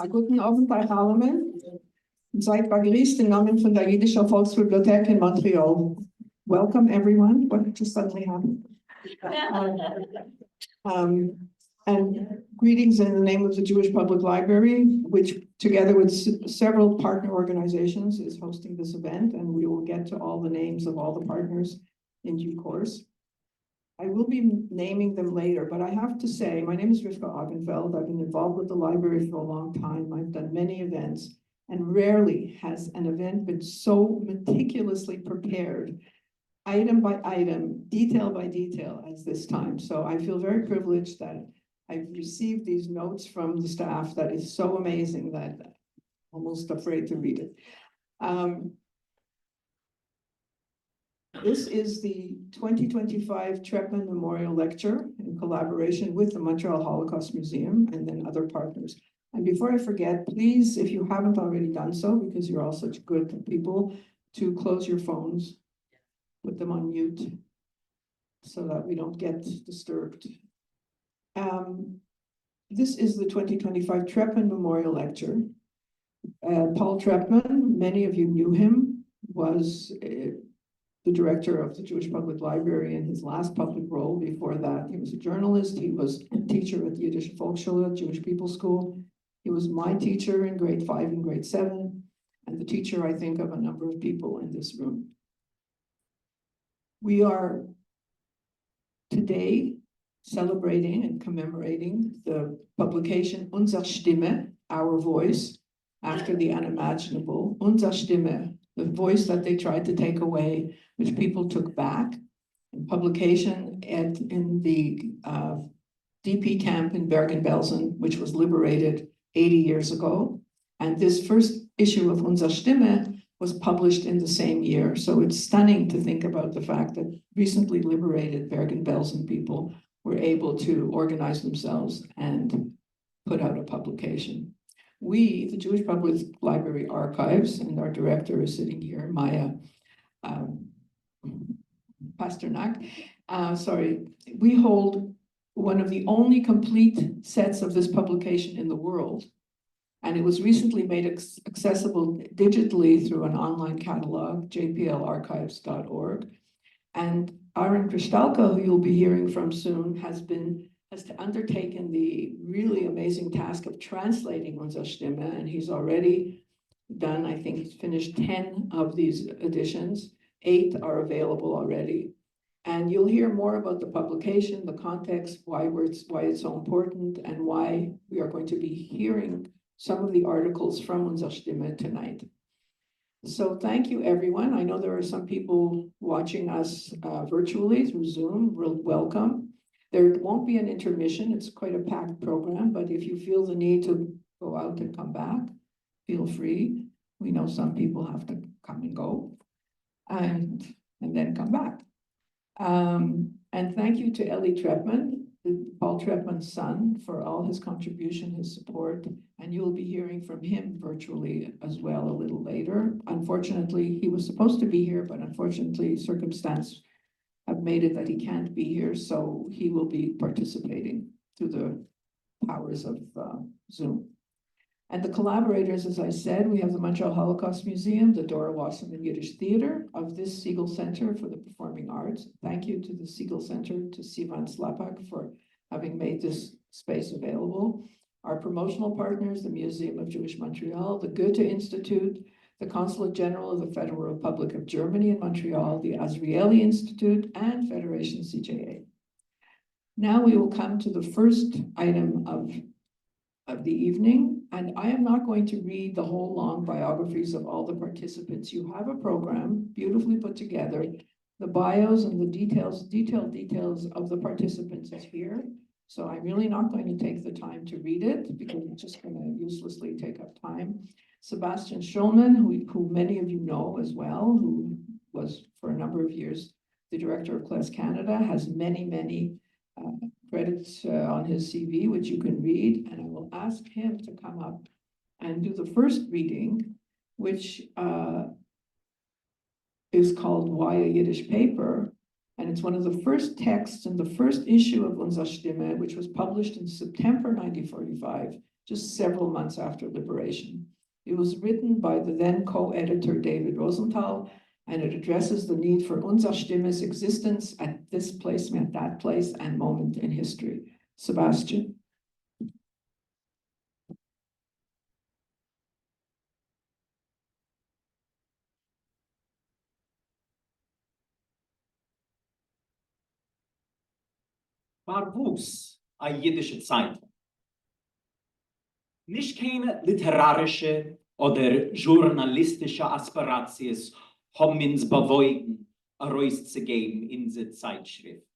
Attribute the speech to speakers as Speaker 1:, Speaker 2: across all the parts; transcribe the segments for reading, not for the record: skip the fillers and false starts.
Speaker 1: Guten Abend euch allen. Seid begrüßt im Namen von der Jiddischer Volksbibliothek in Montreal. Welcome everyone. What just suddenly happened? And greetings in the name of the Jewish Public Library, which together with several partner organizations is hosting this event, and we will get to all the names of all the partners in due course. I will be naming them later, but I have to say, my name is Rivka Augenfeld. I've been involved with the library for a long time. I've done many events, and rarely has an event been so meticulously prepared, item by item, detail by detail as this time. So I feel very privileged that I've received these notes from the staff that is so amazing that I'm almost afraid to read it. This is the 2025 Chemin Memorial Lecture in collaboration with the Montreal Holocaust Museum and then other partners. And before I forget, please, if you haven't already done so, because you're all such good people, to close your phones, put them on mute so that we don't get disturbed. This is the 2025 Chemin Memorial Lecture. Paul Trepman, many of you knew him, was the director of the Jewish Public Library in his last public role. Before that, he was a journalist. He was a teacher at Yiddish Volksschule, Jewish People School. He was my teacher in grade 5 and grade 7, and the teacher, I think, of a number of people in this room. We are today celebrating and commemorating the publication Unzer Sztyme, Our Voice, after the Unimaginable. Unzer Sztyme, the voice that they tried to take away, which people took back. And publication in the DP camp in Bergen-Belsen, which was liberated 80 years ago. And this first issue of Unzer Sztyme was published in the same year. So it's stunning to think about the fact that recently liberated Bergen-Belsen people were able to organize themselves and put out a publication. We, the Jewish Public Library Archives, and our director is sitting here, Maya Pasternak, we hold one of the only complete sets of this publication in the world. And it was recently made accessible digitally through an online catalog, jplarchives.org. And Aaron Kristalka, who you'll be hearing from soon, has undertaken the really amazing task of translating Unzer Sztyme, and he's already done, I think he's finished 10 of these editions. 8 are available already. And you'll hear more about the publication, the context, why it's so important, and why we are going to be hearing some of the articles from Unzer Sztyme tonight. So thank you, everyone. I know there are some people watching us virtually through Zoom. Welcome. There won't be an intermission. It's quite a packed program, but if you feel the need to go out and come back, feel free. We know some people have to come and go and then come back. And thank you to Eli Trepman, Paul Trepman's son, for all his contribution, his support, and you'll be hearing from him virtually as well a little later. Unfortunately, he was supposed to be here, but unfortunately, circumstance have made it that he can't be here, so he will be participating through the powers of Zoom. And the collaborators, as I said, we have the Montreal Holocaust Museum, the Dora Wasserman Yiddish Theatre of this Segal Center for the Performing Arts. Thank you to the Segal Center, to Sivan Slapak for having made this space available. Our promotional partners, the Museum of Jewish Montreal, the Goethe Institute, the Consulate General of the Federal Republic of Germany in Montreal, the Azrieli Institute, and Federation CJA. Now we will come to the first item of the evening, and I am not going to read the whole long biographies of all the participants. You have a program beautifully put together. The bios and the detailed details of the participants is here. So I'm really not going to take the time to read it because it's just going to uselessly take up time. Sebastian Schulman, who many of you know as well, who was for a number of years the director of Class Canada, has many credits on his CV, which you can read, and I will ask him to come up and do the first reading, which is called Why a Yiddish Paper, And it's one of the first texts in the first issue of Unzer Sztyme, which was published in September 1945, just several months after liberation. It was written by the then co-editor David Rosenthal, and it addresses the need for Unzer Sztyme's existence at this place, at that place, and moment in history. Sebastian.
Speaker 2: Barbus, a jiddische Zeitung. Nicht keine literarische oder journalistische Aspirations haben uns bewogen, a Reus zu geben in diese Zeitschrift.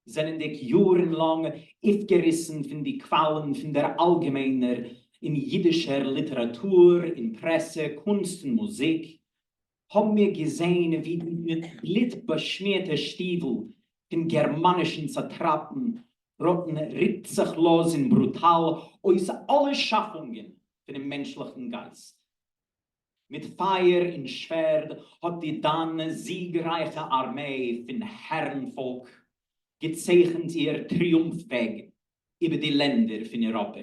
Speaker 2: Sind die jahrelang aufgerissen von die Qualen von der allgemeiner in jiddischer Literatur, in Presse, Kunst und Musik, haben wir gesehen, wie die mit Blit beschmierte Stiefel in germanischen Satrapen rotten rücksichtslos und brutal aus alle Schaffungen für den menschlichen Geist. Mit Feier und Schwert hat die dann siegreiche Armee von Herrenvolk gezeichnet ihr Triumphweg über die Länder von Europa.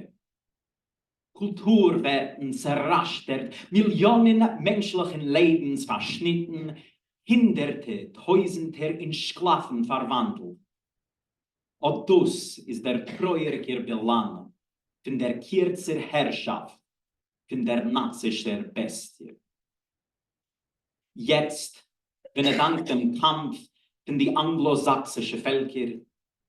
Speaker 2: Kultur werden zerrastert, Millionen menschlichen Lebens verschnitten, Hinderte, Tausende in Sklaven verwandelt. Und das ist der treuerige Belang von der kurzen Herrschaft von der nazischen Bestie. Jetzt, wenn dank dem Kampf von die anglosächsischen Völker,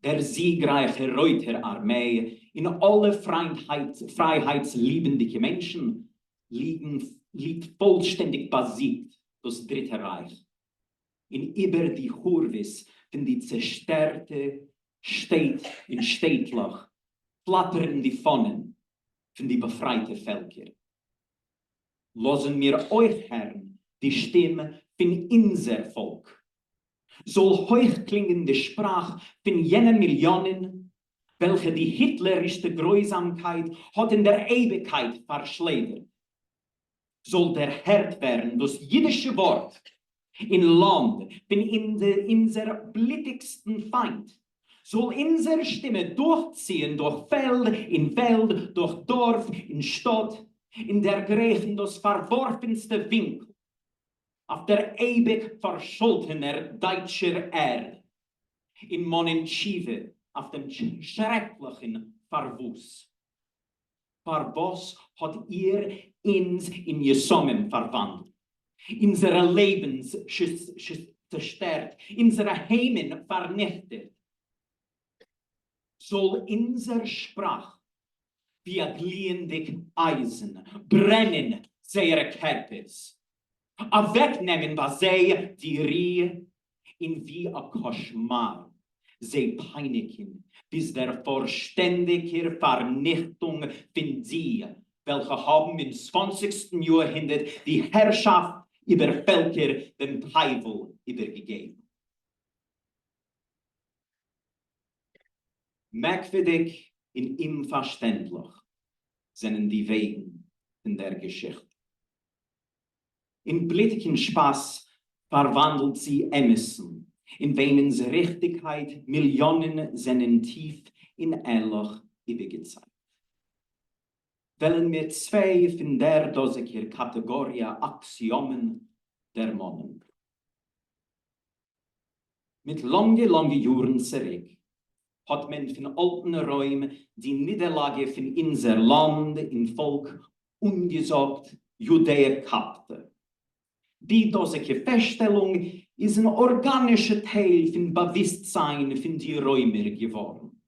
Speaker 2: der siegreiche Reuterarmee in alle freiheitsliebende Menschen liegt vollständig basiert das Dritte Reich. In über die Hurwis von die zerstörte städtlich flattern die Pfonnen von die befreite Völker. Losen mir euch, Herren, die Stimme von unser Volk. Soll heuchklingende Sprach von jenen Millionen, welche die hitlerische Grausamkeit hat in der Ewigkeit verschleudert. Soll der Herd werden, das jiddische Wort, in Land, bin unser blittigsten Feind, soll unsere Stimme durchziehen durch Feld, in Welt, durch Dorf, in Stadt, in der Griechen das verworfenste Winkel, auf der ewig verscholtener deutscher Erde, in Monenchive, auf dem schrecklichen Verwuss. Was hat ihr uns in Jesungen verwandelt? Unsere Lebens zerstört, unsere Heimen vernichtet. Soll unser Sprach wie ein glühendes Eisen brennen, seine Körpers, wegnehmen, was sie die Rie in wie ein Koschmar, sie peinigen, bis der vollständige Vernichtung von sie, welche haben im 20. Jahrhundert die Herrschaft über Völker dem Teufel übergegeben. Merkwürdig und unverständlich sind die Wegen in der Geschichte. In blittigen Spaß verwandelt sie Emerson, in wemens Richtigkeit Millionen sind tief in ehrlich übergezeigt. Wollen wir zwei von der dosiger Kategorie Axiomen der Monnen. Mit lange Jahren zurück hat man von alten Räumen die Niederlage von unser Land in Volk ungesagt Judäa kappte. Die dosige Feststellung ist ein organischer Teil von Bewusstsein von die Räumer geworden.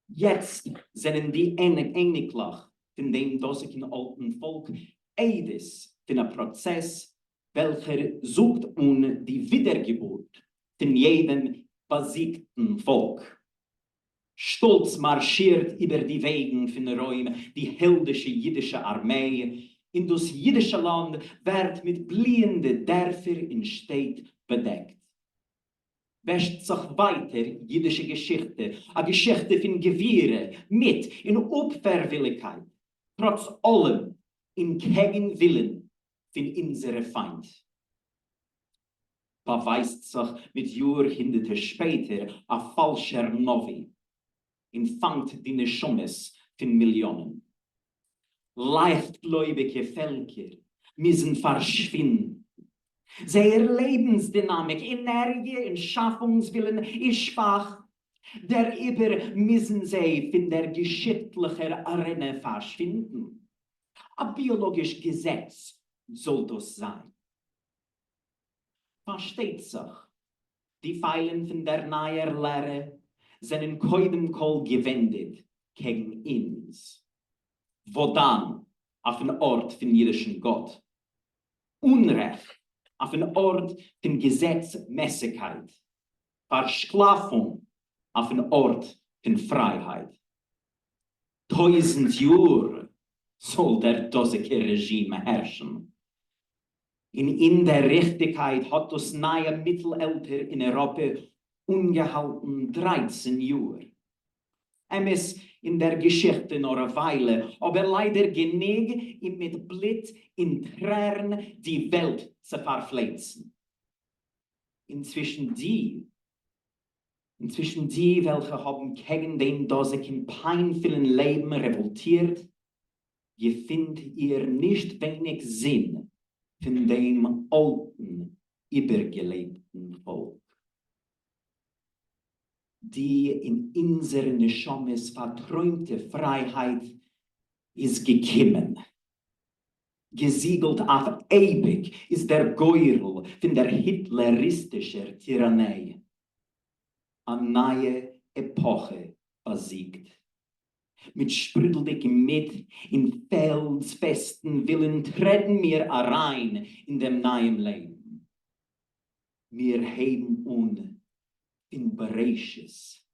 Speaker 2: Jetzt sind die einiglich von dem dosigen alten Volk eides von einem Prozess, welcher sucht die Wiedergeburt von jedem besiegten Volk. Stolz marschiert über die Wegen von Räumen die heldische jiddische Armee. In das jiddische Land wird mit blühenden Dörfern in Städten bedeckt. Wäscht sich weiter jiddische Geschichte, eine Geschichte von Gewehre, mit in Opferwilligkeit, trotz allem in Gegenwillen von unserem Feind. beweist sich mit Jahrhunderte später a falscher Novi. Fangt die Neshomes von Millionen. Leichtgläubige Völker müssen verschwinden. Seine Lebensdynamik, Energie und Schaffungswillen ist schwach. Darüber müssen sie von der geschichtlichen Arena verschwinden. Ein biologisches Gesetz soll das sein. Versteht sich, die Pfeilen von der neuen Lehre sind koidem kol gewendet gegen uns. Wo dann auf den Ort von jüdischen Gott. Unrecht auf den Ort von Gesetzmäßigkeit. Versklavung auf den Ort von Freiheit. 1000 Jahre soll der dosige Regime herrschen. In der Richtigkeit hat das neue Mittelalter in Europa ungehalten 13 Jahre. Ist in der Geschichte noch eine Weile, aber leider genug, ihm mit Blut in Tränen die Welt zu verpflanzen. Inzwischen die, welche haben gegen den dosigen peinvollen Leben revoltiert, gefindet ihr nicht wenig Sinn von dem alten, übergelebten Volk. Die in unseren Neshomes verträumte Freiheit ist gekommen. Gesiegelt auf ewig ist der Geurl von der hitleristischen Tyrannei. Eine neue Epoche besiegt. Mit sprudeligem Mit in felsfesten Willen treten wir rein in dem neuen Leben. Wir heben in Bereiches,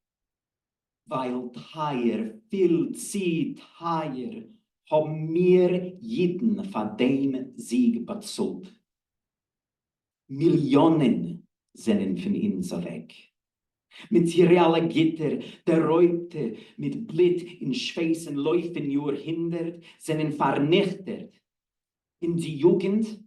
Speaker 2: weil teuer, viel zu teuer, haben wir jeden von dem Sieg bezahlt. Millionen sind von uns weg. Materielle Gitter, der Räubte mit Blut in Schweißen läufen Jahrhundert, sind vernichtet. In die Jugend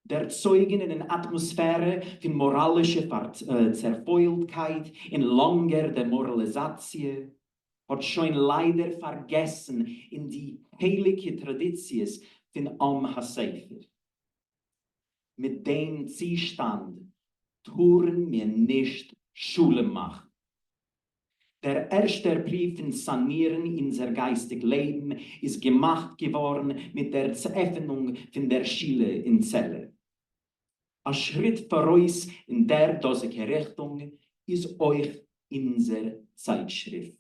Speaker 2: der Zeugen in der Atmosphäre von moralischer Zerfeultheit, in langer Demoralisation, hat schon leider vergessen in die heilige Traditions von Am HaSefer. Mit dem Zustand tun wir nicht Schule machen. Der erste Brief in Sanieren unser geistig Leben ist gemacht geworden mit der Öffnung von der Schule in Zelle. Ein Schritt voraus in der dosige Richtung ist euch unsere Zeitschrift.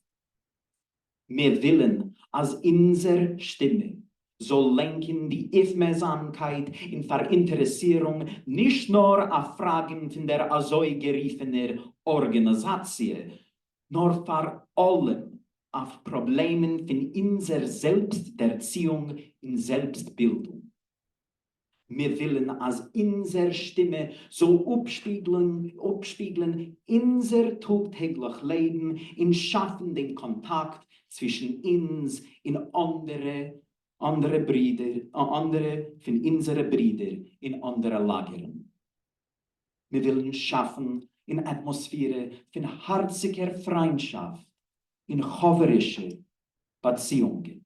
Speaker 2: Wir wollen, als Unzer Sztyme soll lenken die Aufmerksamkeit in Verinteressierung nicht nur auf Fragen von der also geriefenen Organisation, nur vor allem auf Problemen von unserer Selbsterziehung und Selbstbildung. Wir wollen als Unzer Sztyme so abspiegeln unser tagtäglich Leben und schaffen den Kontakt zwischen uns und andere von unseren Brüdern in anderen Lagern. Wir wollen schaffen in Atmosphäre von herziger Freundschaft, in choverische Beziehungen.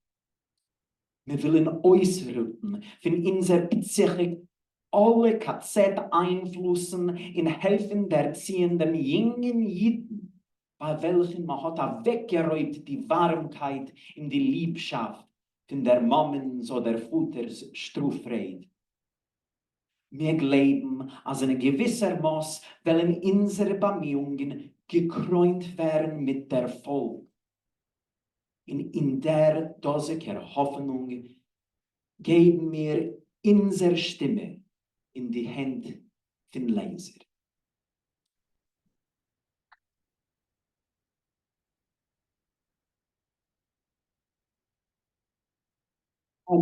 Speaker 2: Wir wollen ausrücken von unserer Psyche alle KZ-Einflüssen in helfen der erziehenden jungen Jiden, bei welchen man hat weggeräumt die Warmkeit in die Liebschaft von der Mammens oder Futters Strufreit. Wir glauben, als in gewisser Maß wollen unsere Bemühungen gekrönt werden mit der Erfolg. In der dosiger Hoffnung geben wir unsere Stimme in die Hände von Leser.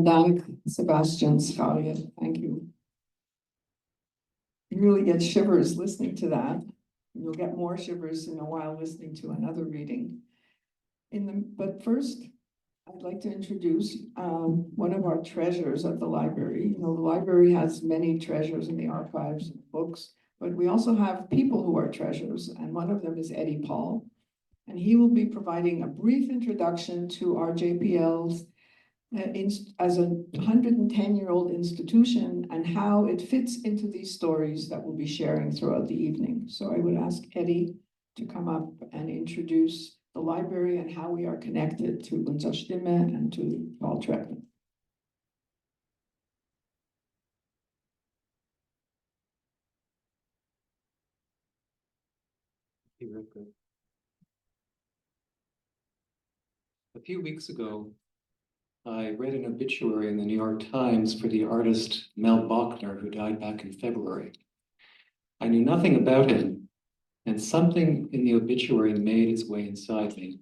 Speaker 1: Dank, Sebastian Scalia. Thank you. You really get shivers listening to that. You'll get more shivers in a while listening to another reading. But first, I'd like to introduce one of our treasures at the library. You know, the library has many treasures in the archives and books, But we also have people who are treasures, and one of them is Eddie Paul. And he will be providing a brief introduction to our JPL's as a 110-year-old institution and how it fits into these stories that we'll be sharing throughout the evening. So I would ask Eddie to come up and introduce the library and how we are connected to Unzer Sztyme and to Paul Treckman.
Speaker 3: A few weeks ago, I read an obituary in the New York Times for the artist Mel Bachner, who died back in February. I knew nothing about him, and something in the obituary made its way inside me.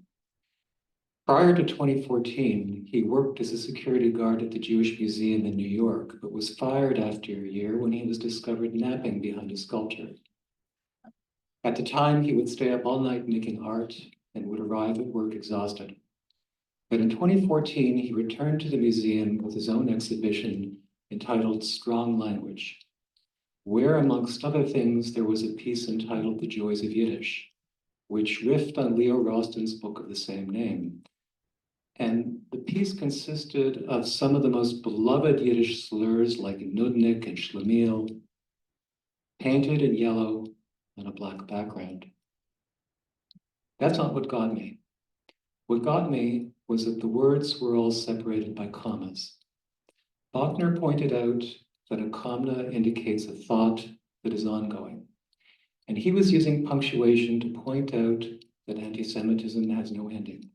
Speaker 3: Prior to 2014, he worked as a security guard at the Jewish Museum in New York, but was fired after a year when he was discovered napping behind a sculpture. At the time, he would stay up all night making art and would arrive at work exhausted. But in 2014, he returned to the museum with his own exhibition entitled Strong Language, where, amongst other things, there was a piece entitled The Joys of Yiddish, which riffed on Leo Roston's book of the same name. And the piece consisted of some of the most beloved Yiddish slurs like nudnik and schlemiel, painted in yellow on a black background. That's not what got me. What got me was that the words were all separated by commas. Bachner pointed out that a comma indicates a thought that is ongoing. And he was using punctuation to point out that anti-Semitism has no ending.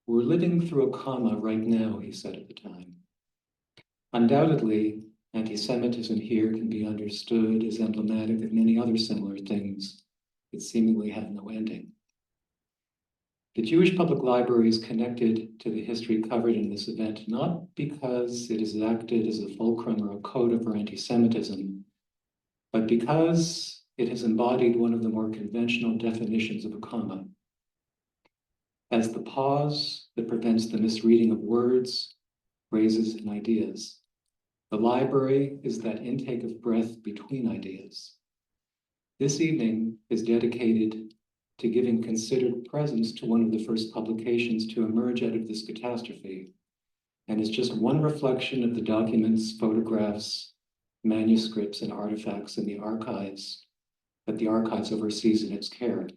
Speaker 3: We're living through a comma right now, he said at the time. Undoubtedly, anti-Semitism here can be understood as emblematic of many other similar things that seemingly have no ending. The Jewish Public Library is connected to the history covered in this event, not because it has acted as a fulcrum or a coda for anti-Semitism, but because it has embodied one of the more conventional definitions of a comma. As the pause that prevents the misreading of words, phrases, and ideas. The library is that intake of breath between ideas. This evening is dedicated to giving considered presence to one of the first publications to emerge out of this catastrophe, and is just one reflection of the documents, photographs, manuscripts, and artifacts in the archives that the archives oversees in its care.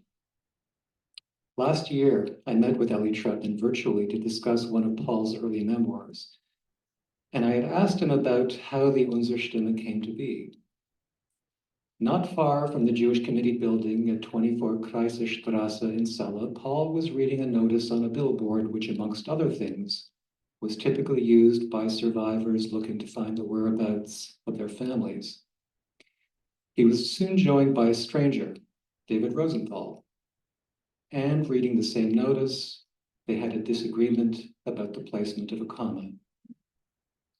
Speaker 3: Last year, I met with Eli Treppman virtually to discuss one of Paul's early memoirs, and I had asked him about how the Unzer Sztyme came to be. Not far from the Jewish Committee building at 24 Kreisstrasse in Celle, Paul was reading a notice on a billboard which, amongst other things, was typically used by survivors looking to find the whereabouts of their families. He was soon joined by a stranger, David Rosenthal, and reading the same notice, they had a disagreement about the placement of a comma.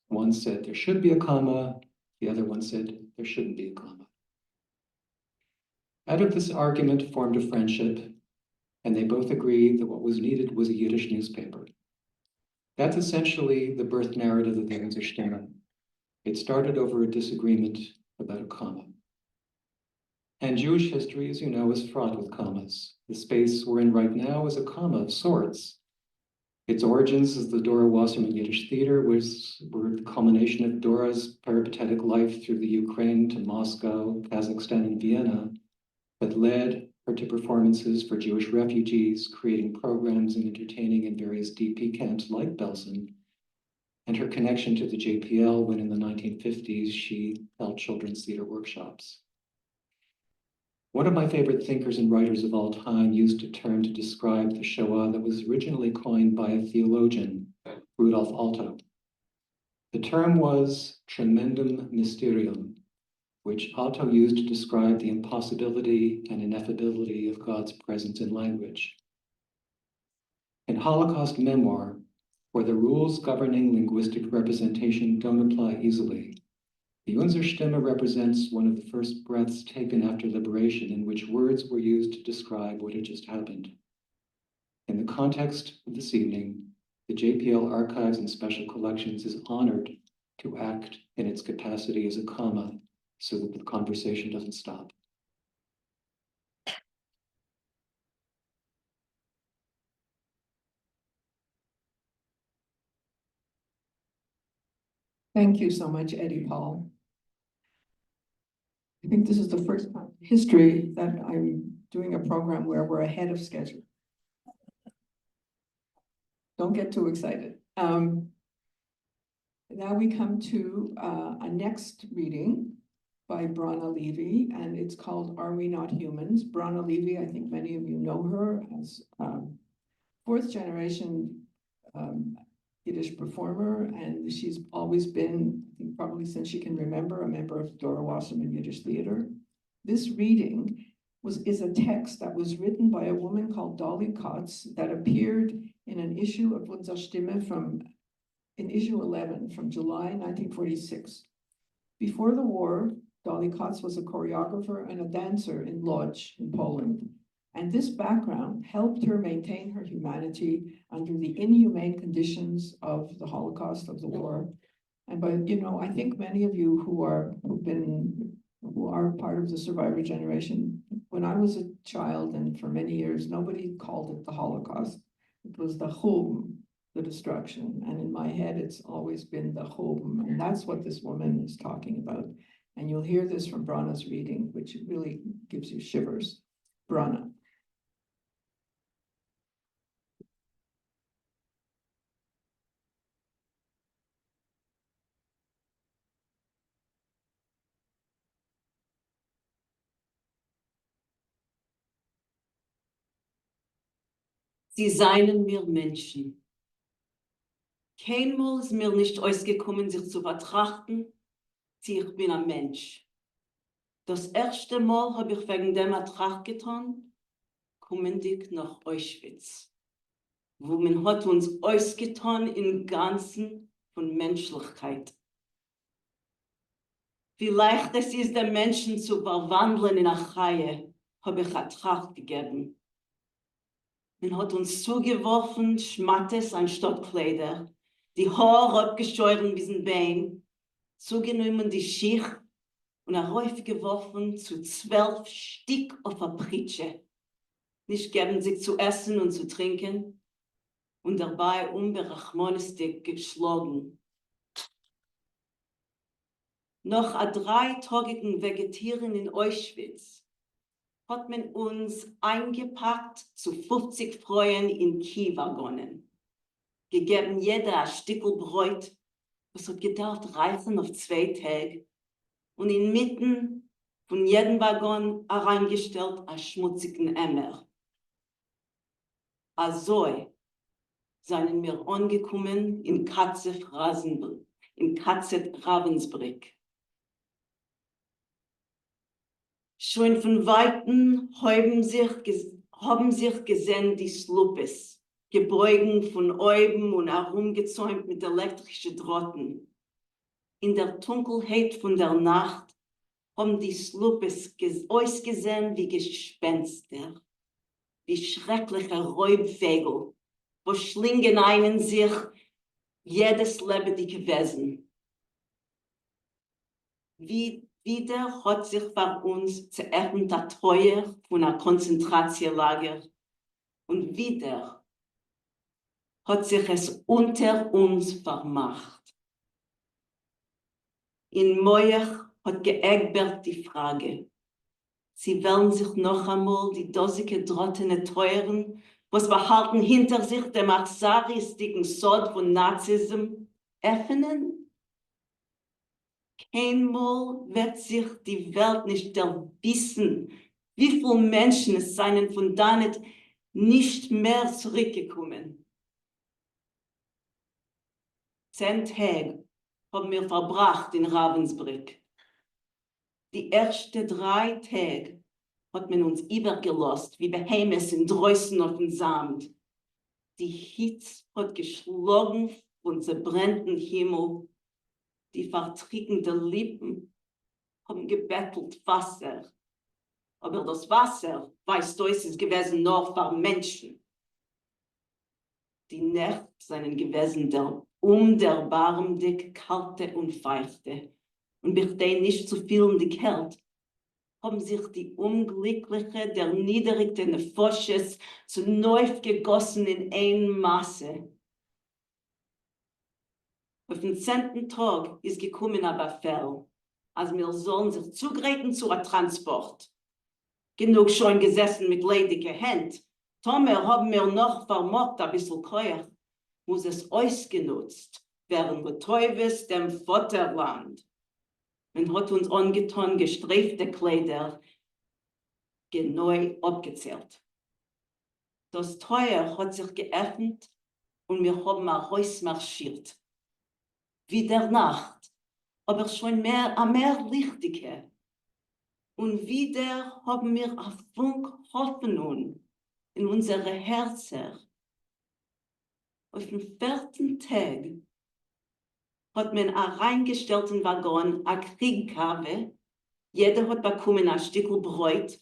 Speaker 3: One said there should be a comma, the other one said there shouldn't be a comma. Out of this argument formed a friendship, and they both agreed that what was needed was a Yiddish newspaper. That's essentially the birth narrative of the Unzer Sztyme. It started over a disagreement about a comma. And Jewish history, as you know, is fraught with commas. The space we're in right now is a comma of sorts. Its origins as the Dora Wasserman Yiddish Theatre were the culmination of Dora's peripatetic life through the Ukraine to Moscow, Kazakhstan, and Vienna, that led her to performances for Jewish refugees, creating programs and entertaining in various DP camps like Belsen, and her connection to the JPL when in the 1950s she held children's theater workshops. One of my favorite thinkers and writers of all time used a term to describe the Shoah that was originally coined by a theologian, Rudolf Alto. The term was tremendum mysterium, which Alto used to describe the impossibility and ineffability of God's presence in language. In Holocaust memoir, where the rules governing linguistic representation don't apply easily, the Unzer Sztyme represents one of the first breaths taken after liberation in which words were used to describe what had just happened. In the context of this evening, the JPL Archives and Special Collections is honored to act in its capacity as a comma, so that the conversation doesn't stop.
Speaker 1: Thank you so much, Eddie Paul. I think this is the first time in history that I'm doing a program where we're ahead of schedule. Don't get too excited. Now we come to a next reading by Brana Levy, and it's called Are We Not Humans? Brana Levy, I think many of you know her as fourth generation Yiddish performer, and she's always been, I think probably since she can remember, a member of Dora Wasserman Yiddish Theatre. This reading is a text that was written by a woman called Dolly Kotz that appeared in an issue of Unzer Sztyme in issue 11 from July 1946. Before the war, Dolly Kotz was a choreographer and a dancer in Łódź in Poland. And this background helped her maintain her humanity under the inhumane conditions of the Holocaust, of the war. And I think many of you who are part of the survivor generation, when I was a child and for many years, nobody called it the Holocaust. It was the Chum, the destruction. And in my head, it's always been the Chum. And that's what this woman is talking about. And you'll hear this from Brana's reading, which really gives you shivers. Brana.
Speaker 4: Sie seien mir Menschen. Keinmal ist mir nicht ausgekommen, sich zu betrachten, ich bin ein Mensch. Das erste Mal habe ich wegen dem Tracht getan, kommend nach Auschwitz, wo man hat uns ausgetan im Ganzen von Menschlichkeit. Wie leicht es ist, den Menschen zu verwandeln in eine Chaie, habe ich eine Tracht gegeben. Man hat uns zugeworfen, Schmattes anstatt Kleider, die Haare abgescheuert bis in Bein, zugenommen die Schicht und heraufgeworfen zu 12 Stück auf der Pritsche. Nicht geben sich zu essen und zu trinken und dabei unberachmanistig geschlagen. Nach einer 3-tägigen Vegetieren in Auschwitz hat man uns eingepackt zu 50 Frauen in Kiewaggonen. Gegeben jeder ein Stückel Brot, was hat gedacht reichen auf 2 Tage. Und inmitten von jedem Waggon hereingestellt einen schmutzigen Emmer. Also seien wir angekommen in KZ Ravensbrück. Schon von Weitem haben sich gesehen die Slupes, gebeugen von oben und herumgezäumt mit elektrischen Drotten. In der Dunkelheit von der Nacht haben die Slupes ausgesehen wie Gespenster, wie schreckliche Räubvögel, wo schlingen einen sich jedes lebendige Wesen. Wieder hat sich bei uns zuerkannt der Teuer von einem Konzentrationslager und wieder hat sich es unter uns vermacht. In Moyach hat geägbert die Frage, sie wollen sich noch einmal die dosige drottene Teuren, was behalten hinter sich dem achsaristigen Sod von Nazism, öffnen? Keinmal wird sich die Welt nicht wissen, wie viele Menschen es seien von da nicht mehr zurückgekommen. 10 Tage haben wir verbracht in Ravensbrück. Die ersten 3 Tage hat man uns übergelost, wie Behemoths in Drößen auf dem Sand. Die Hitze hat geschlagen von zerbrennten Himmel. Die vertrickenden Lippen haben gebettelt Wasser. Aber das Wasser, weißt du, ist gewesen nur für Menschen. Die Nächte seien gewesen der barmdig kalte und feuchte. Und bichdei nicht zu fühlen die Kälte, haben sich die Unglückliche der niederigten Nefoshes zu neu gegossen in ein Masse. Auf den 10. Tag ist gekommen aber Befehl, als wir sollen sich zugreifen zu einem Transport. Genug schon gesessen mit ledigen Händen. Tomer haben wir noch vermocht ein bisschen Keuch, muss es ausgenutzt, während wir Teufels dem Vaterland. Man hat uns angetan gestreifte Kleider genau abgezählt. Das Teuer hat sich geöffnet und wir haben rausmarschiert. Wie der Nacht, aber schon mehr lichtige. Und wieder haben wir ein Funk Hoffnung in unsere Herzen. Auf dem 4. Tag hat man einen reingestellten Waggon, eine Kriegkave. Jeder hat bekommen ein Stück Brot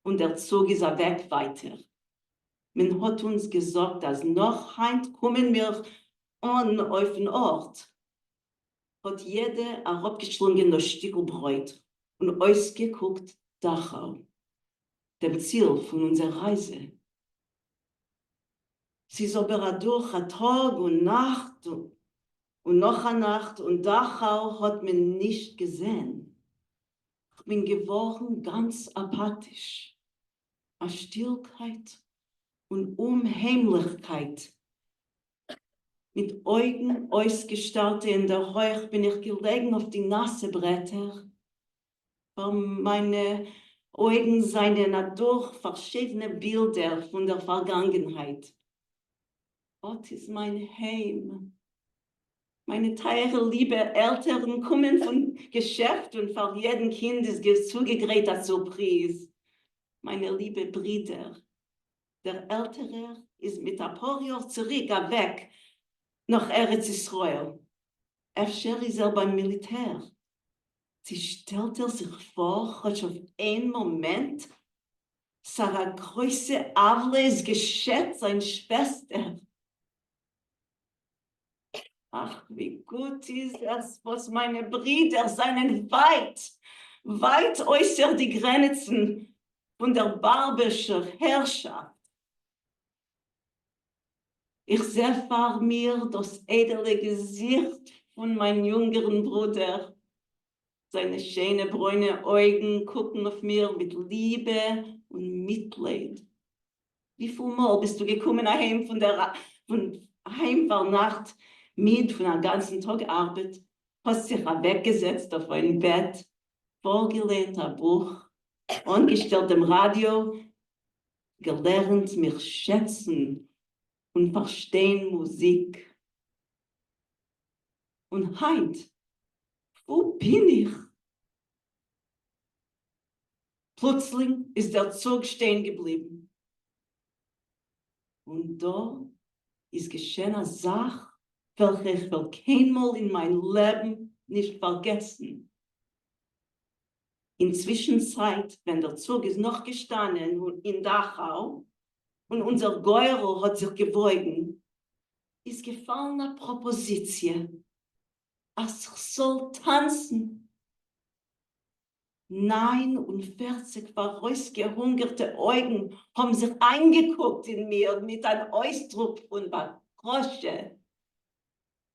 Speaker 4: und der Zug ist weg weiter. Man hat uns gesagt, dass noch heint kommen wir an auf den Ort. Hat jeder ein abgeschlungenes Stück Brot und ausgeguckt Dachau, dem Ziel von unserer Reise. Sie ist aber durch ein Tag und Nacht und noch eine Nacht und Dachau hat man nicht gesehen. Ich bin geworden ganz apathisch. Eine Stillkeit und Unheimlichkeit. Mit Augen ausgestartet in der Heuch bin ich gelegen auf die nasse Bretter. Meine Augen seien dadurch verschiedene Bilder von der Vergangenheit. Gott ist mein Heim. Meine teure, liebe Eltern kommen von Geschäft und für jeden Kind ist zugegräht als Surprise. Meine liebe Brüder, der Ältere ist mit ein paar Jahren zurück, weg, nach Eretz Israel. Efter ist beim Militär. Sie stellt sich vor, hat auf einen Moment, Sarah große Avle ist geschätzt, seine Schwester. Ach, wie gut ist es, was meine Brüder seien weit äußer die Grenzen von der barbischen Herrschaft. Ich sehe vor mir das edle Gesicht von meinem jüngeren Bruder. Seine schönen braunen Augen gucken auf mir mit Liebe und Mitleid. Wie viel Mal bist du gekommen heim von Nacht mit von einem ganzen Tag Arbeit, hast dich weggesetzt auf ein Bett, vorgelehnt ein Buch, angestellt im Radio, gelernt mich schätzen und verstehen Musik. Und heint, wo bin ich? Plötzlich ist der Zug stehen geblieben. Und da ist geschehen eine Sache, welche ich will keinmal in mein Leben nicht vergessen. In Zwischenzeit, wenn der Zug ist noch gestanden in Dachau und unser Geuro hat sich gebeugen, ist gefallen eine Proposition, als ich soll tanzen. 49 herausgehungerte Augen haben sich eingeguckt in mir mit einem Ausdruck von Bakrosche.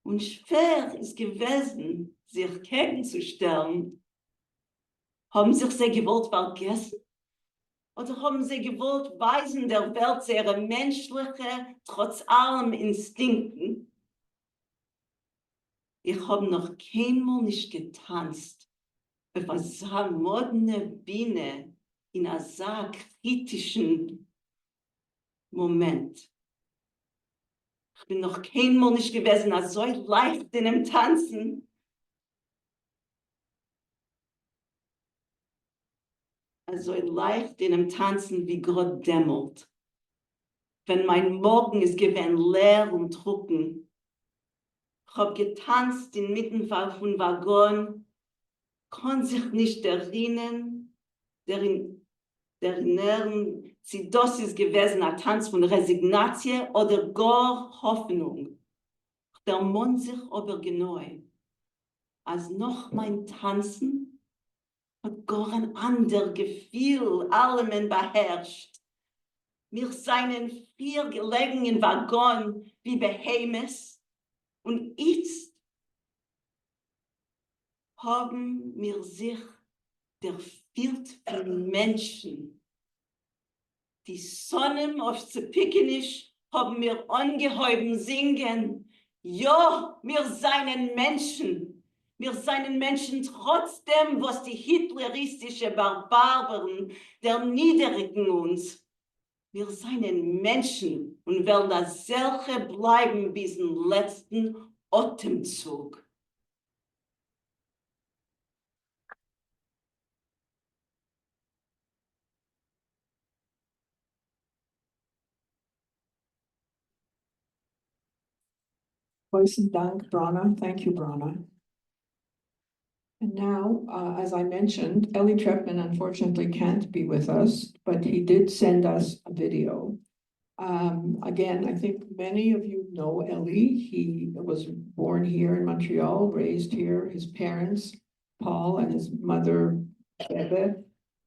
Speaker 4: Und schwer ist gewesen, sich gegenzustellen. Haben sich sie gewollt vergessen? Oder haben sie gewollt weisen der Welt ihre menschliche, trotz allem Instinkten? Ich habe noch keinmal nicht getanzt auf einer so modernen Bühne in einem so kritischen Moment. Ich bin noch keinmal nicht gewesen, als so leicht in dem Tanzen. Also leicht in dem Tanzen, wie Gott dämmert. Wenn mein Morgen ist gewesen leer und trocken. Ich habe getanzt inmitten von Waggon, kann sich nicht erinnern, sie das ist gewesen, ein Tanz von Resignation oder gar Hoffnung. Der Mond sich aber genau. als noch mein Tanzen hat gar ein ander Gefühl allem beherrscht. Wir seien vier gelegen in Waggon wie Behemoths und jetzt haben wir sich der Bild von Menschen. Die Sonne auf zu Pickenisch haben wir angehäuben singen. Ja, wir seien Menschen. Wir seien Menschen trotzdem, was die hitleristische Barbaren der niedrigen uns. Wir seien Menschen und werden das solche bleiben bis zum letzten Atemzug.
Speaker 1: Vielen Dank, Brana. Thank you, Brana. And now, as I mentioned, Ellie Trepman unfortunately can't be with us, but he did send us a video. Again, I think many of you know Ellie. He was born here in Montreal, raised here. His parents, Paul and his mother, Bebe,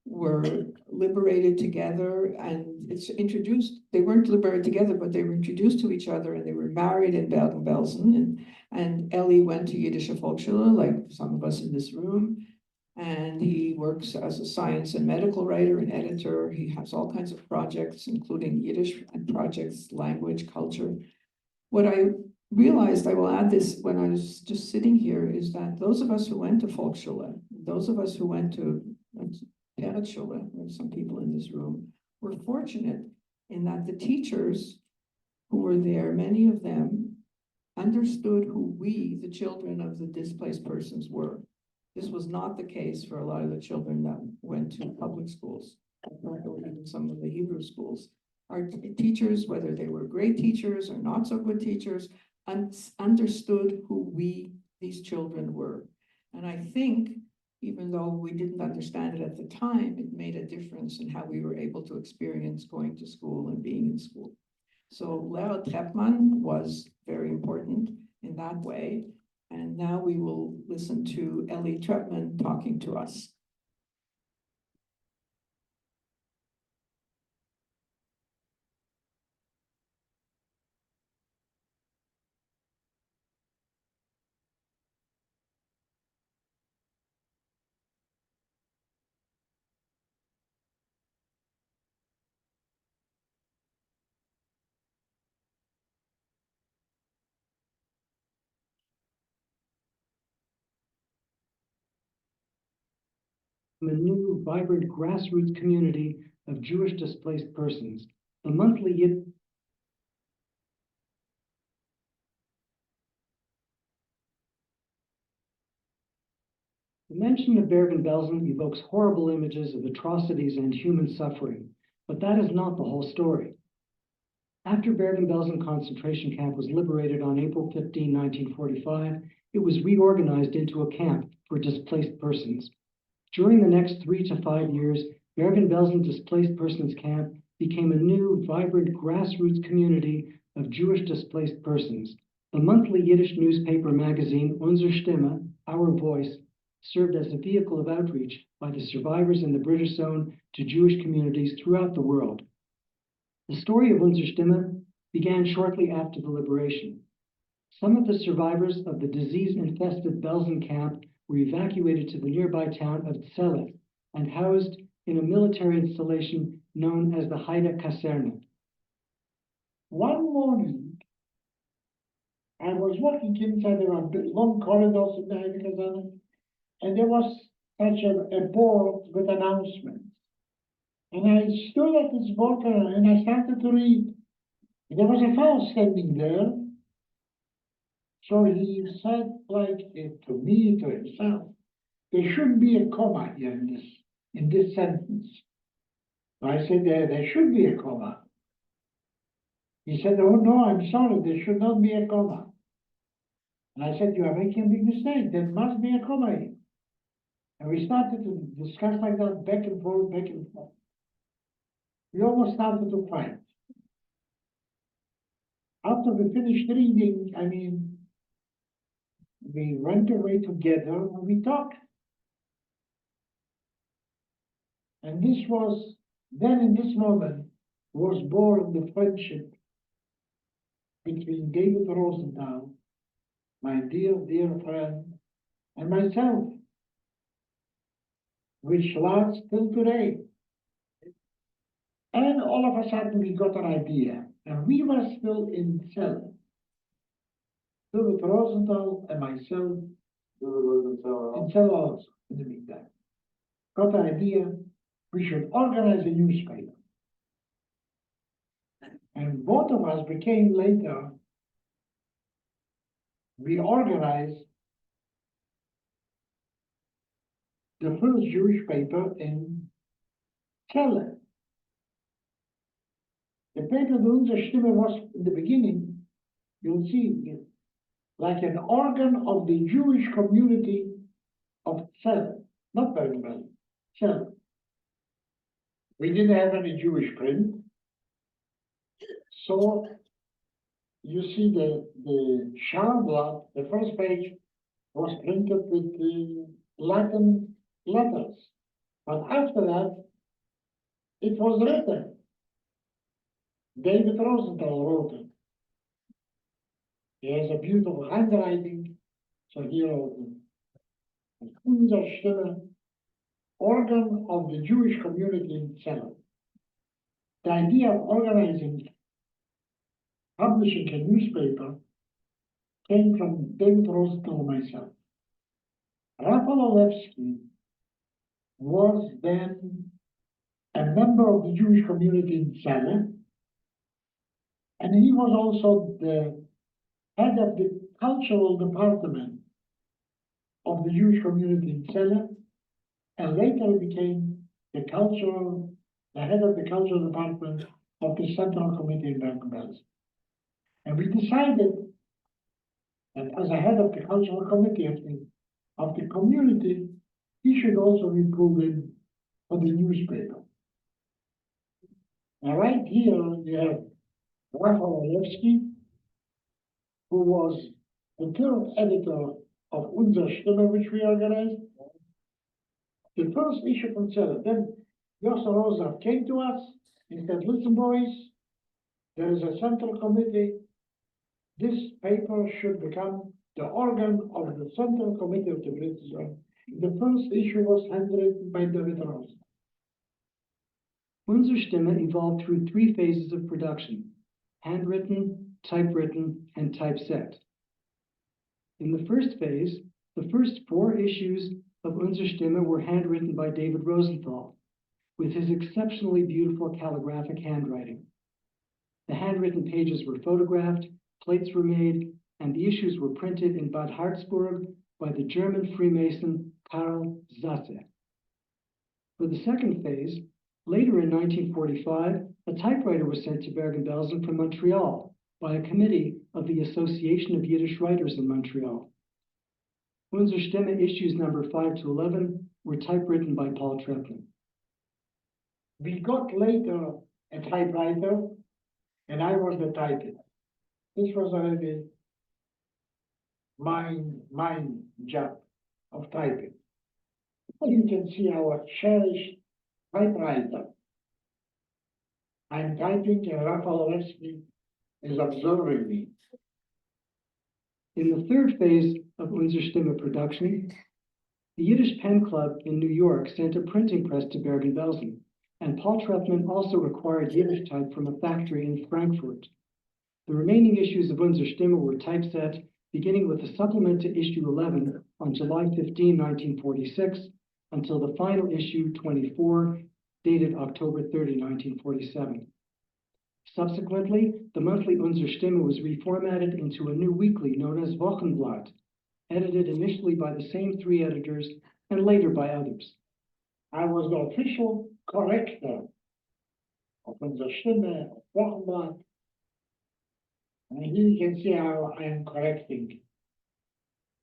Speaker 1: were liberated together, and it's introduced, they weren't liberated together, but they were introduced to each other, and they were married in Bergen-Belsen, and Ellie went to Yiddish Volksschule, like some of us in this room, and he works as a science and medical writer and editor. He has all kinds of projects, including Yiddish and projects, language, culture. What I realized, I will add this when I was just sitting here, is that those of us who went to Volksschule, those of us who went to Theaterschule, there's some people in this room, were fortunate in that the teachers who were there, many of them understood who we, the children of the displaced persons, were. This was not the case for a lot of the children that went to public schools, or even some of the Hebrew schools. Our teachers, whether they were great teachers or not so good teachers, understood who we, these children, were. And I think, even though we didn't understand it at the time, it made a difference in how we were able to experience going to school and being in school. So Lehrer Trepman was very important in that way. And now we will listen to Ellie Trepman talking to us.
Speaker 5: A new, vibrant grassroots community of Jewish displaced persons. The monthly The mention of Bergen-Belsen evokes horrible images of atrocities and human suffering, but that is not the whole story. After Bergen-Belsen concentration camp was liberated on April 15, 1945, it was reorganized into a camp for displaced persons. During the next 3 to 5 years, Bergen-Belsen Displaced Persons Camp became a new, vibrant grassroots community of Jewish displaced persons. The monthly Yiddish newspaper magazine Unzer Sztyme, Our Voice, served as a vehicle of outreach by the survivors in the British zone to Jewish communities throughout the world. The story of Unzer Sztyme began shortly after the liberation. Some of the survivors of the disease-infested Belsen camp were evacuated to the nearby town of Celle and housed in a military installation known as the Haida Kaserne.
Speaker 6: One morning, I was walking inside, there were long corridors in the Haida Kaserne, and there was such a board with announcements. And I stood at this board and I started to read. And there was a fellow standing there. So he said, like to me, to himself, there should be a comma here in this sentence. So I said, there should be a comma. He said, oh no, I'm sorry, there should not be a comma. And I said, you are making a big mistake, there must be a comma here. And we started to discuss like that, back and forth, back and forth. We almost started to fight. After we finished reading, I mean, we went away together and we talked. And then in this moment was born the friendship between David Rosenthal, my dear, dear friend, and myself, which lasts till today. And all of a sudden we got an idea, and we were still in Celle. David Rosenthal and myself in Celle also, in the meantime. Got an idea, we should organize a newspaper. And both of us became later, we organized the first Jewish paper in Celle. The paper, the Unzer Sztyme, was in the beginning, you'll see, like an organ of the Jewish community of Celle, not Bergen-Belsen, Celle. We didn't have any Jewish print. So you see the Schaumblatt, the first page was printed with the Latin letters. But after that, it was written. David Rosenthal wrote it. He has a beautiful handwriting, so he wrote it. Unzer Sztyme, organ of the Jewish community in Celle. The idea of organizing, publishing a newspaper came from David Rosenthal and myself. Rafal Olewski was then a member of the Jewish community in Celle, and he was also the head of the cultural department of the Jewish community in Celle, and later became the head of the cultural department of the Central Committee in Bergen-Belsen. And we decided that as a head of the cultural committee of the community, he should also be pulled in for the newspaper. Now, right here, you have Rafal Olewski, who was the third editor of Unzer Sztyme, which we organized. The first issue from Celle. Then Josse Rosa came to us and said, listen, boys, there is a central committee. This paper should become the organ of the Central Committee of the British Army. The first issue was handwritten by David Rosenthal.
Speaker 5: Unzer Sztyme evolved through 3 phases of production: handwritten, typewritten, and typeset. In the first phase, the first 4 issues of Unzer Sztyme were handwritten by David Rosenthal, with his exceptionally beautiful calligraphic handwriting. The handwritten pages were photographed, plates were made, and the issues were printed in Bad Harzburg by the German Freemason Karl Zasse. For the second phase, later in 1945, a typewriter was sent to Bergen-Belsen from Montreal by a committee of the Association of Yiddish Writers in Montreal. Unzer Sztyme issues number 5 to 11 were typewritten by Paul Trepman.
Speaker 6: We got later a typewriter, and I was the typist. This was already my job of typing. You can see our cherished typewriter. I'm typing, and Rafal Olewski is observing me.
Speaker 5: In the third phase of Unzer Sztyme production, the Yiddish Pen Club in New York sent a printing press to Bergen-Belsen, and Paul Trepman also acquired Yiddish type from a factory in Frankfurt. The remaining issues of Unzer Sztyme were typeset, beginning with a supplement to issue 11 on July 15, 1946, until the final issue 24, dated October 30, 1947. Subsequently, the monthly Unzer Sztyme was reformatted into a new weekly known as Wochenblatt, edited initially by the same 3 editors and later by others.
Speaker 6: I was the official corrector of Unzer Sztyme, of Wochenblatt. And here you can see how I am correcting.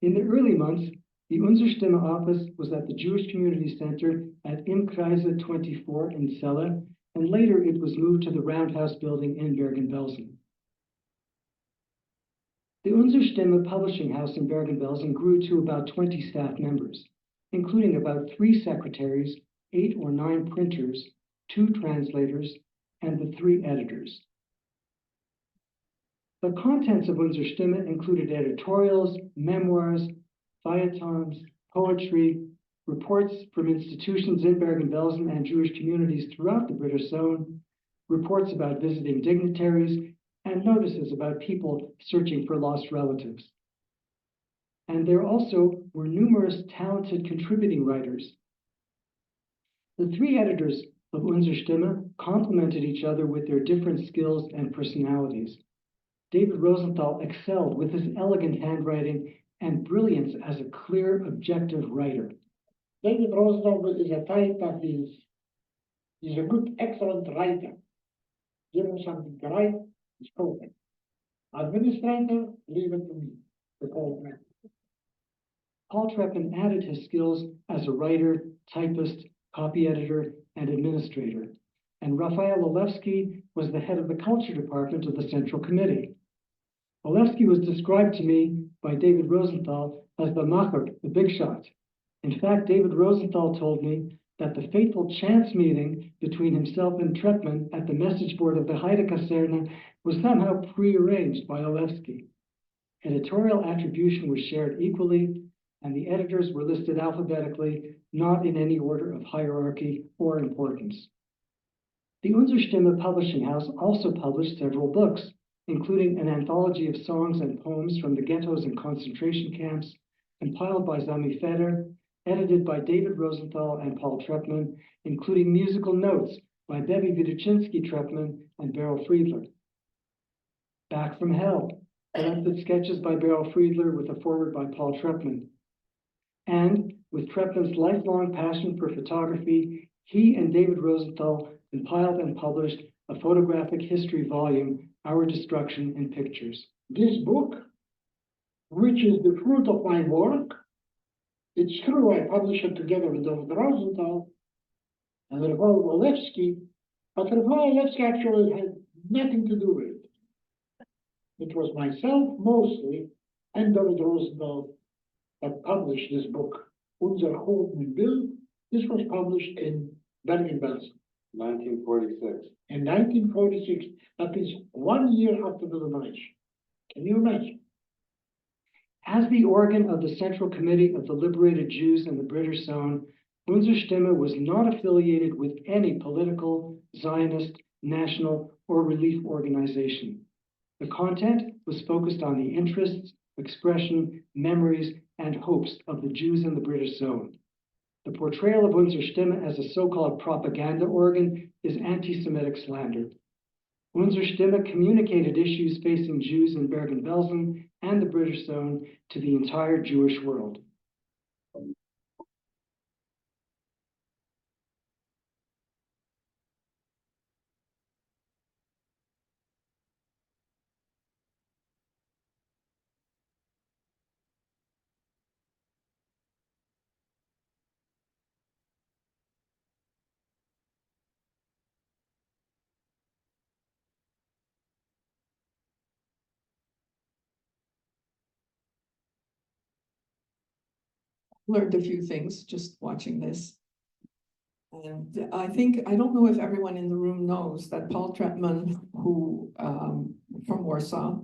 Speaker 5: In the early months, the Unzer Sztyme office was at the Jewish Community Center at Imkreise 24 in Celle, and later it was moved to the Roundhouse building in Bergen-Belsen. The Unzer Sztyme publishing house in Bergen-Belsen grew to about 20 staff members, including about 3 secretaries, 8 or 9 printers, 2 translators, and the 3 editors. The contents of Unzer Sztyme included editorials, memoirs, feuilletons, poetry, reports from institutions in Bergen-Belsen and Jewish communities throughout the British Zone, reports about visiting dignitaries, and notices about people searching for lost relatives. And there also were numerous talented contributing writers. The 3 editors of Unzer Sztyme complemented each other with their different skills and personalities. David Rosenthal excelled with his elegant handwriting and brilliance as a clear, objective writer.
Speaker 6: David Rosenthal is a type that he's a good, excellent writer. Give him something to write, it's perfect. Administrator, leave it to me, the Paul Trepman.
Speaker 5: Paul Trepman added his skills as a writer, typist, copy editor, and administrator. And Raphael Olewski was the head of the culture department of the Central Committee. Olewski was described to me by David Rosenthal as the macher, the big shot. In fact, David Rosenthal told me that the fateful chance meeting between himself and Trepman at the message board of the Heide Kaserne was somehow prearranged by Olewski. Editorial attribution was shared equally, and the editors were listed alphabetically, not in any order of hierarchy or importance. The Unzer Sztyme publishing house also published several books, including an anthology of songs and poems from the ghettos and concentration camps, compiled by Zami Feder, edited by David Rosenthal and Paul Trepman, including musical notes by Bevi Widuczynski Trepman and Beryl Friedler. Back from Hell, collected sketches by Beryl Friedler with a foreword by Paul Trepman. And with Trepman's lifelong passion for photography, he and David Rosenthal compiled and published a photographic history volume, Our Destruction in Pictures.
Speaker 6: This book, which is the fruit of my work, it's true, I published it together with David Rosenthal and Raphael Olewski, but Raphael Olewski actually had nothing to do with it. It was myself mostly and David Rosenthal that published this book, Unzer Sztyme. This was published in Bergen-Belsen.
Speaker 7: 1946.
Speaker 6: In 1946, that is 1 year after the liberation. Can you imagine?
Speaker 5: As the organ of the Central Committee of the Liberated Jews in the British Zone, Unzer Sztyme was not affiliated with any political, Zionist, national, or relief organization. The content was focused on the interests, expression, memories, and hopes of the Jews in the British Zone. The portrayal of Unzer Sztyme as a so-called propaganda organ is anti-Semitic slander. Unzer Sztyme communicated issues facing Jews in Bergen-Belsen and the British Zone to the entire Jewish world.
Speaker 1: Learned a few things just watching this. And I don't know if everyone in the room knows that Paul Trepman, who from Warsaw,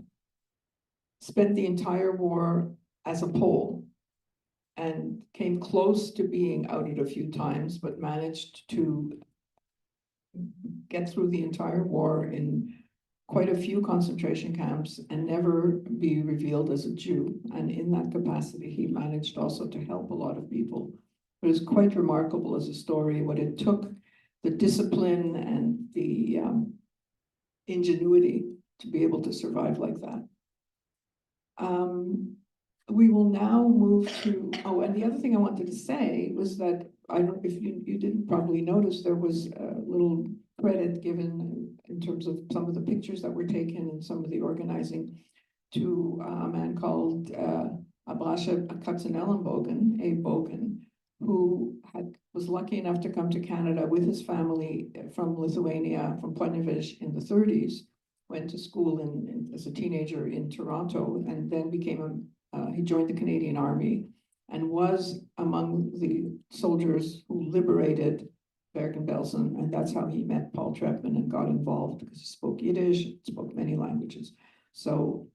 Speaker 1: spent the entire war as a Pole and came close to being outed a few times, but managed to get through the entire war in quite a few concentration camps and never be revealed as a Jew. And in that capacity, he managed also to help a lot of people. It is quite remarkable as a story, what it took, the discipline and the ingenuity to be able to survive like that. We will now move to, oh, and the other thing I wanted to say was that, I don't, if you didn't probably notice, there was a little credit given in terms of some of the pictures that were taken and some of the organizing to a man called Abrasha Katzenellenbogen, Abe Bogen, who was lucky enough to come to Canada with his family from Lithuania, from Ponevich in the 30s, went to school as a teenager in Toronto, and then he joined the Canadian Army and was among the soldiers who liberated Bergen-Belsen, and that's how he met Paul Trepman and got involved because he spoke Yiddish, spoke many languages. So,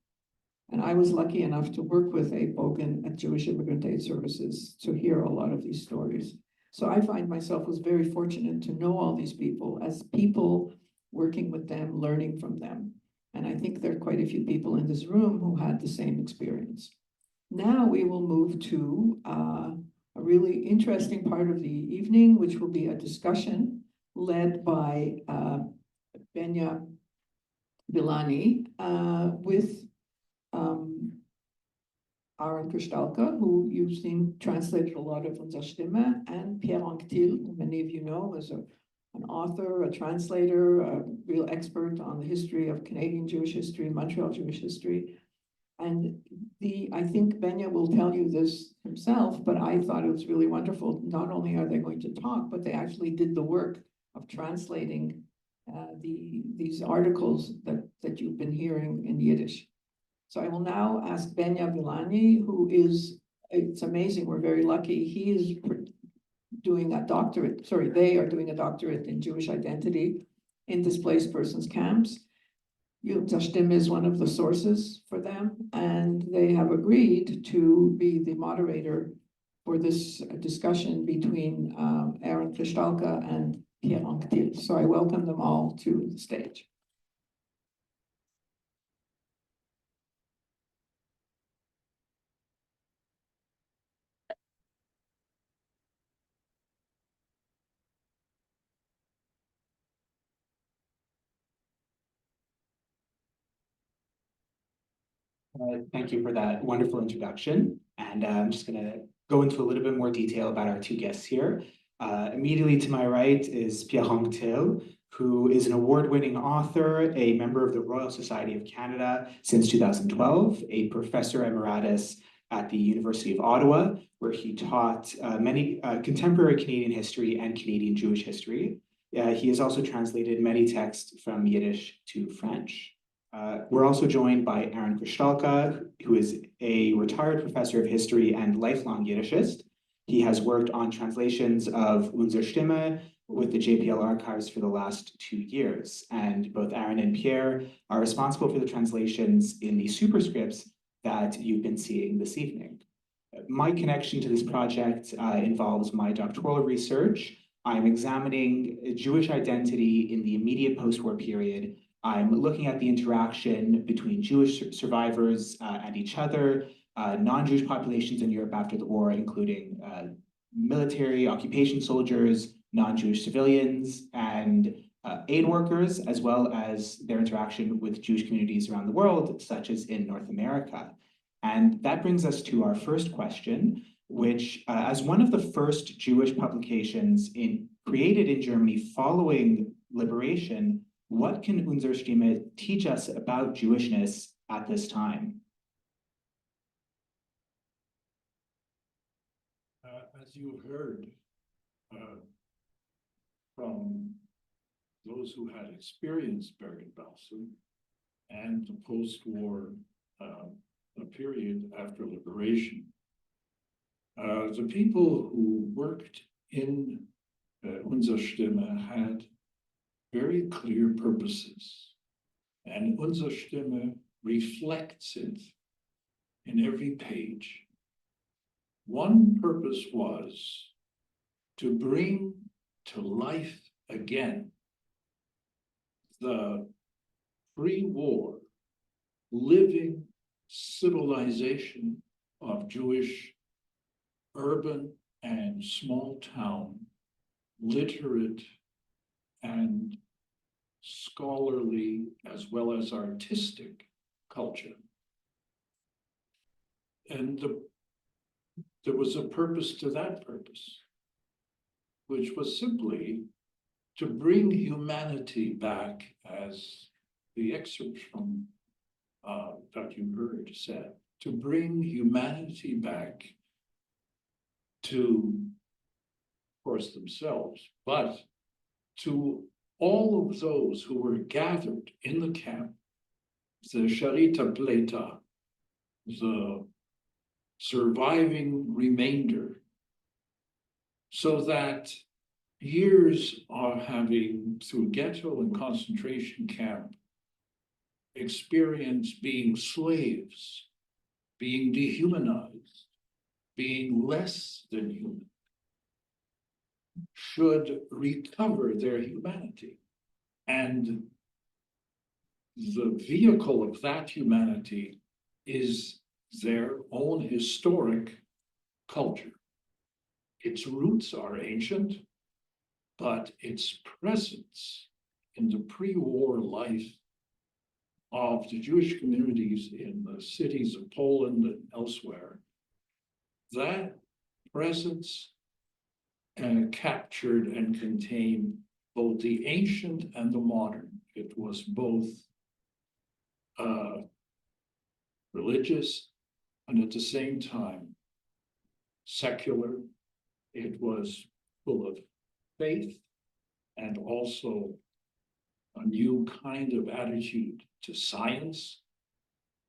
Speaker 1: and I was lucky enough to work with Abe Bogan at Jewish Immigrant Aid Services to hear a lot of these stories. So I find myself was very fortunate to know all these people as people working with them, learning from them. And I think there are quite a few people in this room who had the same experience. Now we will move to a really interesting part of the evening, which will be a discussion led by Benya Bilani with Aaron Kristalka, who you've seen translated a lot of Unzer Sztyme, and Pierre Anctil, who many of you know as an author, a translator, a real expert on the history of Canadian Jewish history, Montreal Jewish history. And I think Benya will tell you this himself, but I thought it was really wonderful. Not only are they going to talk, but they actually did the work of translating these articles that you've been hearing in Yiddish. So I will now ask Benya Bilani, who is, it's amazing, we're very lucky. He is doing a doctorate, they are doing a doctorate in Jewish identity in displaced persons camps. Unzer Sztyme is one of the sources for them, and they have agreed to be the moderator for this discussion between Aaron Kristalka and Pierre Anctil. So I welcome them all to the stage.
Speaker 8: Thank you for that wonderful introduction. And I'm just going to go into a little bit more detail about our two guests here. Immediately to my right is Pierre Anctil, who is an award-winning author, a member of the Royal Society of Canada since 2012, a professor emeritus at the University of Ottawa, where he taught many contemporary Canadian history and Canadian Jewish history. He has also translated many texts from Yiddish to French. We're also joined by Aaron Kristalka, who is a retired professor of history and lifelong Yiddishist. He has worked on translations of Unzer Sztyme with the JPL archives for the last 2 years. And both Aaron and Pierre are responsible for the translations in the superscripts that you've been seeing this evening. My connection to this project involves my doctoral research. I'm examining Jewish identity in the immediate post-war period. I'm looking at the interaction between Jewish survivors and each other, non-Jewish populations in Europe after the war, including military occupation soldiers, non-Jewish civilians, and aid workers, as well as their interaction with Jewish communities around the world, such as in North America. And that brings us to our first question, which, as one of the first Jewish publications created in Germany following liberation, what can Unzer Sztyme teach us about Jewishness at this time?
Speaker 9: As you heard from those who had experienced Bergen-Belsen and the post-war period after liberation, the people who worked in Unzer Sztyme had very clear purposes, and Unzer Sztyme reflects it in every page. One purpose was to bring to life again the pre-war living civilization of Jewish urban and small town, literate and scholarly as well as artistic culture. And there was a purpose to that purpose, which was simply to bring humanity back, as the excerpt from that you heard said, to bring humanity back to, of course, themselves, but to all of those who were gathered in the camp the Sharita Pleta, the surviving remainder, so that years of having, through ghetto and concentration camp, experience being slaves, being dehumanized, being less than human, should recover their humanity. And the vehicle of that humanity is their own historic culture. Its roots are ancient, but its presence in the pre-war life of the Jewish communities in the cities of Poland and elsewhere, that presence captured and contained both the ancient and the modern. It was both religious and at the same time secular. It was full of faith and also a new kind of attitude to science.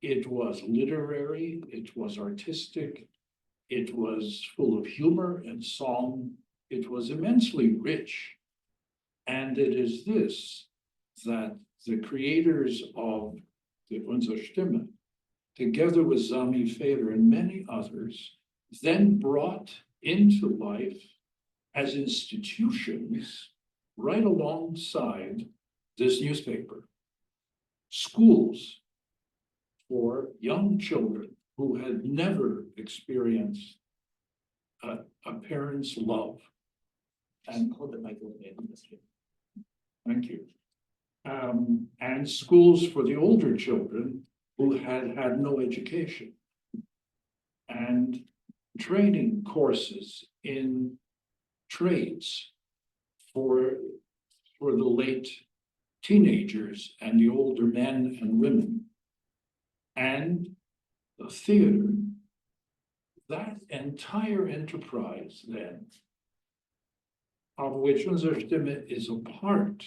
Speaker 9: It was literary, it was artistic, it was full of humor and song. It was immensely rich. And it is this that the creators of the Unzer Sztyme, together with Zami Feder and many others, then brought into life as institutions right alongside this newspaper. Schools for young children who had never experienced a parent's love. And hold the mic over there. Thank you. And schools for the older children who had had no education. And training courses in trades for the late teenagers and the older men and women. And the theater, that entire enterprise then, of which Unzer Sztyme is a part,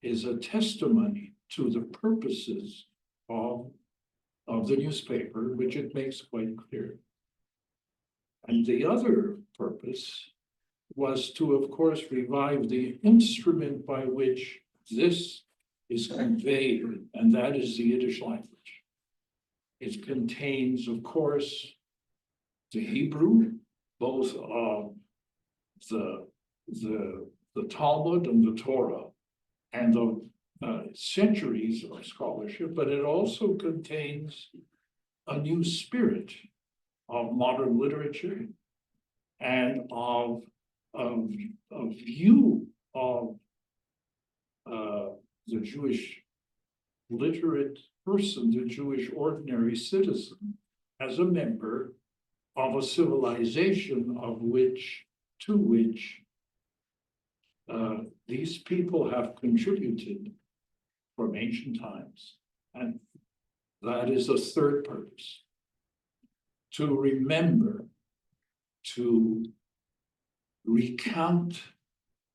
Speaker 9: is a testimony to the purposes of the newspaper, which it makes quite clear. And the other purpose was to, of course, revive the instrument by which this is conveyed, and that is the Yiddish language. It contains, of course, the Hebrew, both of the Talmud and the Torah, and the centuries of scholarship, but it also contains a new spirit of modern literature and of a view of the Jewish literate person, the Jewish ordinary citizen, as a member of a civilization to which these people have contributed from ancient times. And that is a third purpose: to remember, to recount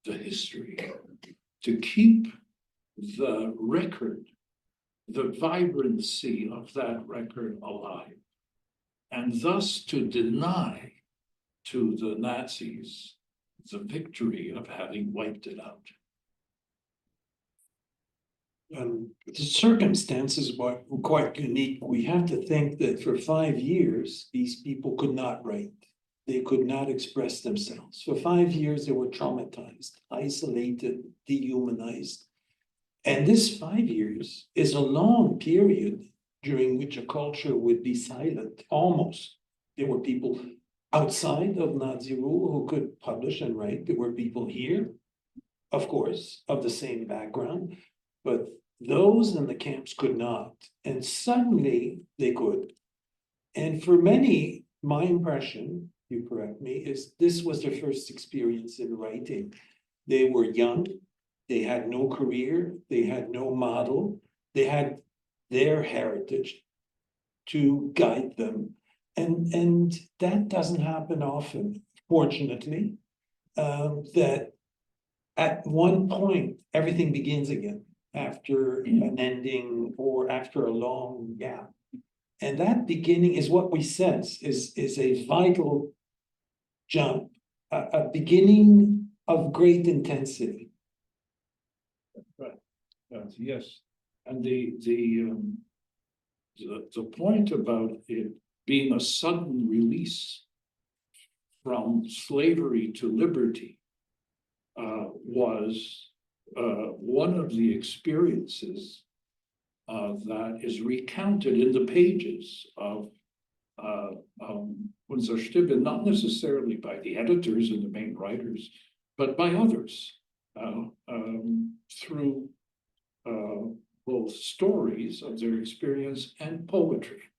Speaker 9: the history, to keep the record, the vibrancy of that record alive, and thus to deny to the Nazis the victory of having wiped it out.
Speaker 10: The circumstances were quite unique. We have to think that for 5 years, these people could not write. They could not express themselves. For 5 years, they were traumatized, isolated, dehumanized. And this 5 years is a long period during which a culture would be silent, almost. There were people outside of Nazi rule who could publish and write. There were people here, of course, of the same background, but those in the camps could not. And suddenly they could. And for many, my impression, you correct me, is this was their first experience in writing. They were young, they had no career, they had no model, they had their heritage to guide them. And that doesn't happen often, fortunately, that at one point, everything begins again. after an ending or after a long gap. And that beginning is what we sense is a vital jump, a beginning of great intensity.
Speaker 9: Yes, and the point about it being a sudden release from slavery to liberty was one of the experiences that is recounted in the pages of Unzer Sztyme, not necessarily by the editors and the main writers, but by others through both stories of their experience and poetry.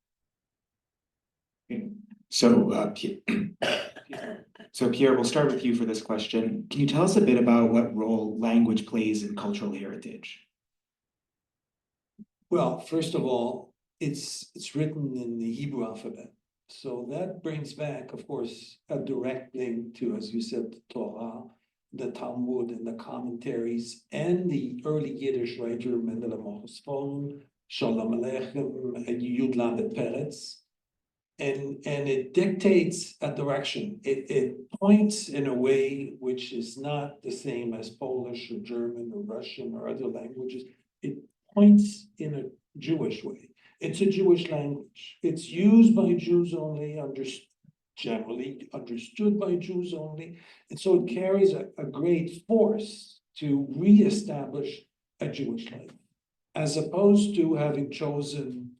Speaker 11: So, Pierre, we'll start with you for this question. Can you tell us a bit about what role language plays in cultural heritage?
Speaker 10: Well, first of all, it's written in the Hebrew alphabet. So that brings back, of course, a direct link to, as you said, the Torah, the Talmud, and the commentaries, and the early Yiddish writer Mendele Mochesfon, Shalom Aleichem, and Yud Lamed Peretz. And it dictates a direction. It points in a way which is not the same as Polish or German or Russian or other languages. It points in a Jewish way. It's a Jewish language. It's used by Jews only, generally understood by Jews only. And so it carries a great force to reestablish a Jewish life, as opposed to having chosen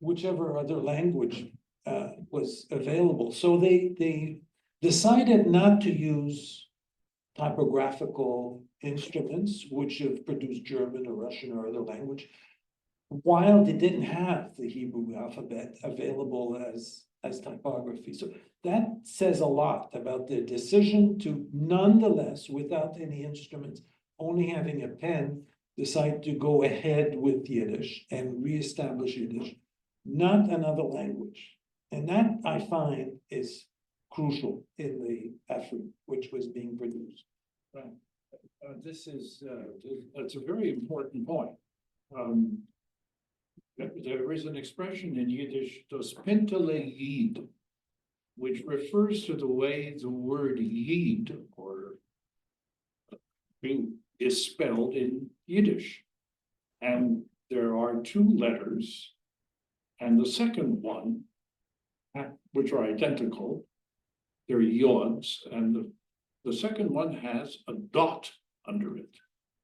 Speaker 10: whichever other language was available. So they decided not to use typographical instruments, which have produced German or Russian or other language, while they didn't have the Hebrew alphabet available as typography. So that says a lot about the decision to nonetheless, without any instruments, only having a pen, decide to go ahead with Yiddish and reestablish Yiddish, not another language. And that, I find, is crucial in the effort which was being produced.
Speaker 9: Right. That's a very important point. There is an expression in Yiddish, das Pintele Yid, which refers to the way the word Yid or is spelled in Yiddish. And there are two letters, and the second one, which are identical, they're yods, and the second one has a dot under it.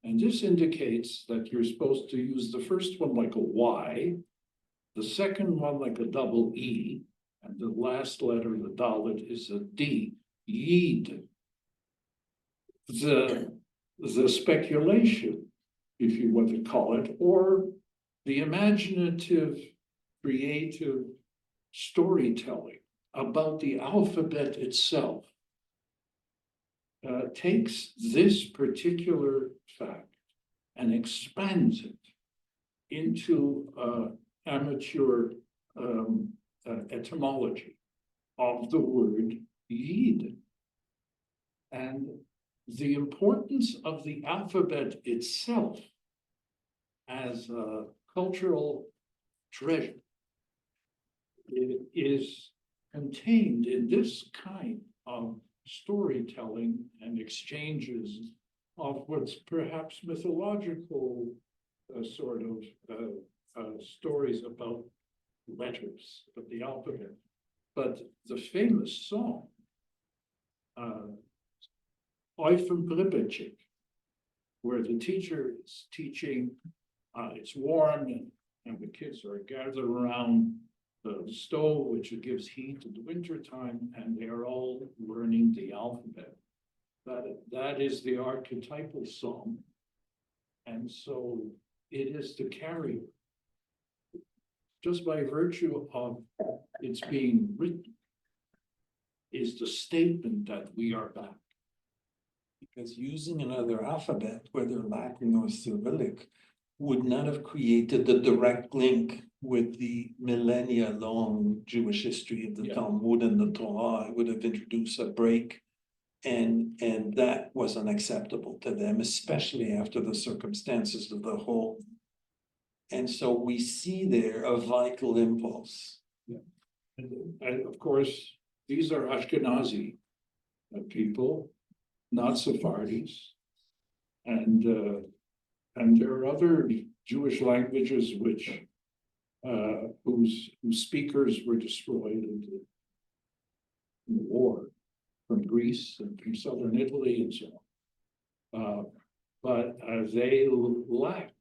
Speaker 9: And this indicates that you're supposed to use the first one like a Y, the second one like a double E, and the last letter, the Dalet, is a D, Yid. The speculation, if you want to call it, or the imaginative, creative storytelling about the alphabet itself takes this particular fact and expands it into amateur etymology of the word Yid. And the importance of the alphabet itself as a cultural treasure is contained in this kind of storytelling and exchanges of what's perhaps mythological sort of stories about letters, of the alphabet. But the famous song, Eufen Bribetchik, where the teacher is teaching, it's warm and the kids are gathered around the stove, which gives heat in the wintertime, and they are all learning the alphabet. That is the archetypal song. And so it is the carrier, just by virtue of its being written, is the statement that we are back.
Speaker 10: Because using another alphabet, whether Latin or Cyrillic, would not have created the direct link with the millennia-long Jewish history of the Talmud and the Torah. It would have introduced a break And that was unacceptable to them, especially after the circumstances of the whole. And so we see there a vital impulse.
Speaker 9: And of course, these are Ashkenazi people, not Sephardis. And there are other Jewish languages which whose speakers were destroyed in the war from Greece and from southern Italy and so on. But they lack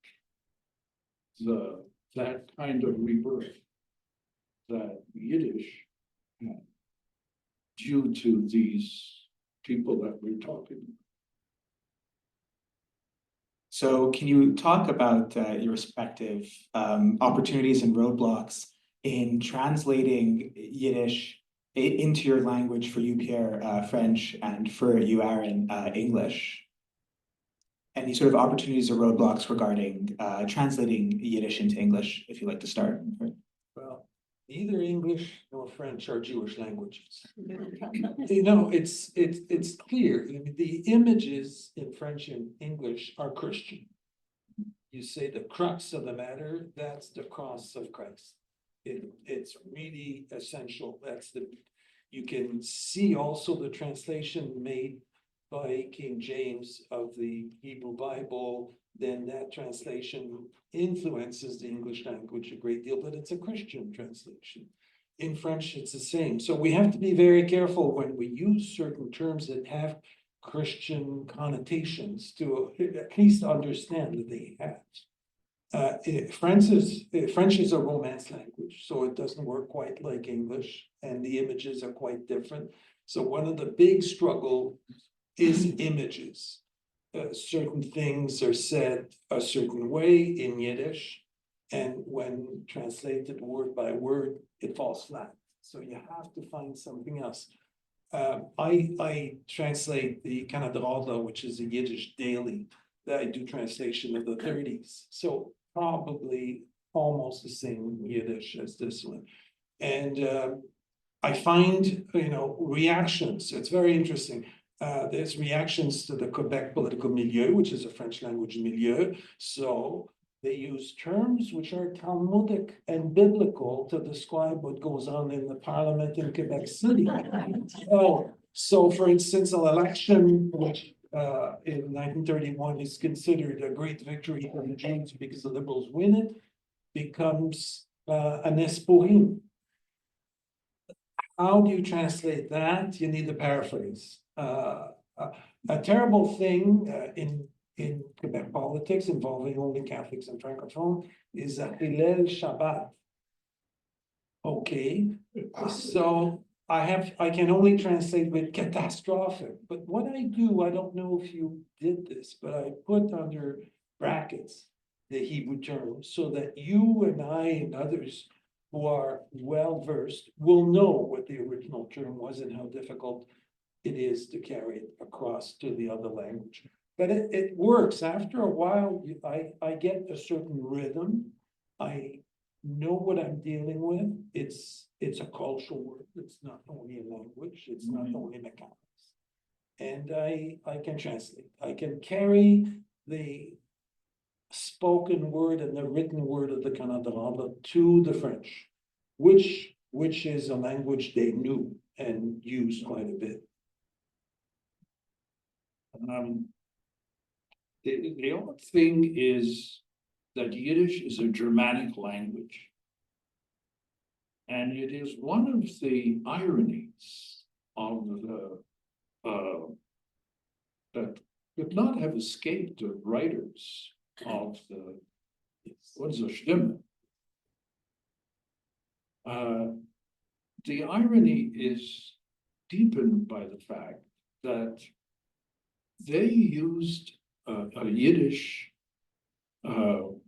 Speaker 9: that kind of rebirth that Yiddish had due to these people that we're talking about.
Speaker 11: So can you talk about your respective opportunities and roadblocks in translating Yiddish into your language, for you, Pierre, French, and for you, Aaron, English? Any sort of opportunities or roadblocks regarding translating Yiddish into English, if you'd like to start?
Speaker 10: Well, neither English nor French are Jewish languages. You know, it's clear. I mean, the images in French and English are Christian. You say the crux of the matter, that's the cross of Christ. It's really essential. You can see also the translation made by King James of the Hebrew Bible. Then that translation influences the English language a great deal, but it's a Christian translation. In French, it's the same. So we have to be very careful when we use certain terms that have Christian connotations to at least understand that they have. French is a Romance language, so it doesn't work quite like English, and the images are quite different. So one of the big struggle is images. Certain things are said a certain way in Yiddish, and when translated word by word, it falls flat. So you have to find something else. I translate the Canada, which is a Yiddish daily, that I do translation of the 30s. So probably almost the same Yiddish as this one. And I find, reactions. It's very interesting. There's reactions to the Quebec political milieu, which is a French language milieu. So they use terms which are Talmudic and biblical to describe what goes on in the parliament in Quebec City. So for instance, an election which in 1931 is considered a great victory for the Jews because the Liberals win it, becomes an esporim. How do you translate that? You need to paraphrase. A terrible thing in Quebec politics involving only Catholics and Francophones is a Hillel Shabbat. Okay, so I can only translate with catastrophic, but what I do, I don't know if you did this, but I put under brackets the Hebrew term so that you and I and others who are well-versed will know what the original term was and how difficult it is to carry it across to the other language. But it works. After a while, I get a certain rhythm. I know what I'm dealing with. It's a cultural word. It's not only a language. It's not only mechanics. And I can translate. I can carry the spoken word and the written word of the Canada to the French, which is a language they knew and used quite a bit.
Speaker 9: The odd thing is that Yiddish is a Germanic language. And it is one of the ironies of that could not have escaped the writers of the Unzer Sztyme. The irony is deepened by the fact that they used a Yiddish of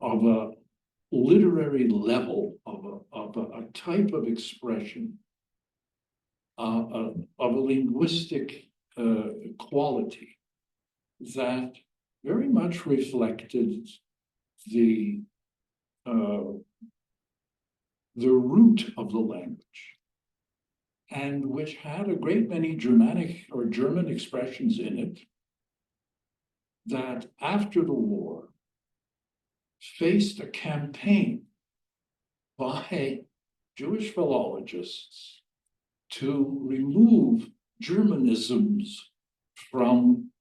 Speaker 9: a literary level, of a type of expression, of a linguistic quality that very much reflected the root of the language. and which had a great many Germanic or German expressions in it that after the war faced a campaign by Jewish philologists to remove Germanisms from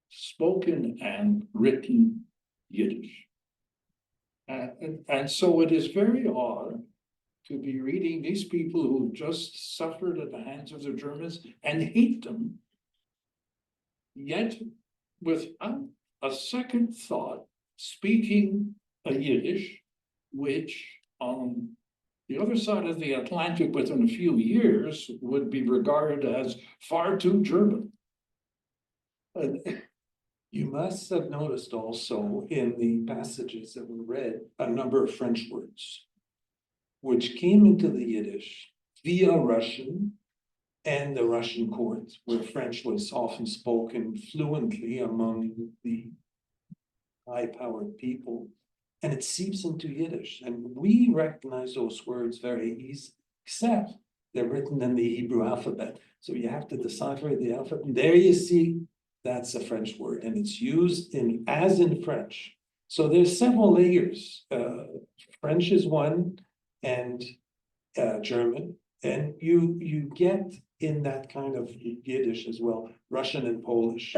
Speaker 9: spoken and written Yiddish. And so it is very odd to be reading these people who just suffered at the hands of the Germans and hate them, yet without a second thought, speaking a Yiddish, which on the other side of the Atlantic within a few years would be regarded as far too German.
Speaker 10: You must have noticed also in the passages that were read, a number of French words, which came into the Yiddish via Russian and the Russian court, where French was often spoken fluently among the high-powered people. And it seeps into Yiddish. And we recognize those words very easily, except they're written in the Hebrew alphabet. So you have to decipher the alphabet. And there you see, that's a French word. And it's used as in French. So there's several layers. French is one, and German. And you get in that kind of Yiddish as well, Russian and Polish,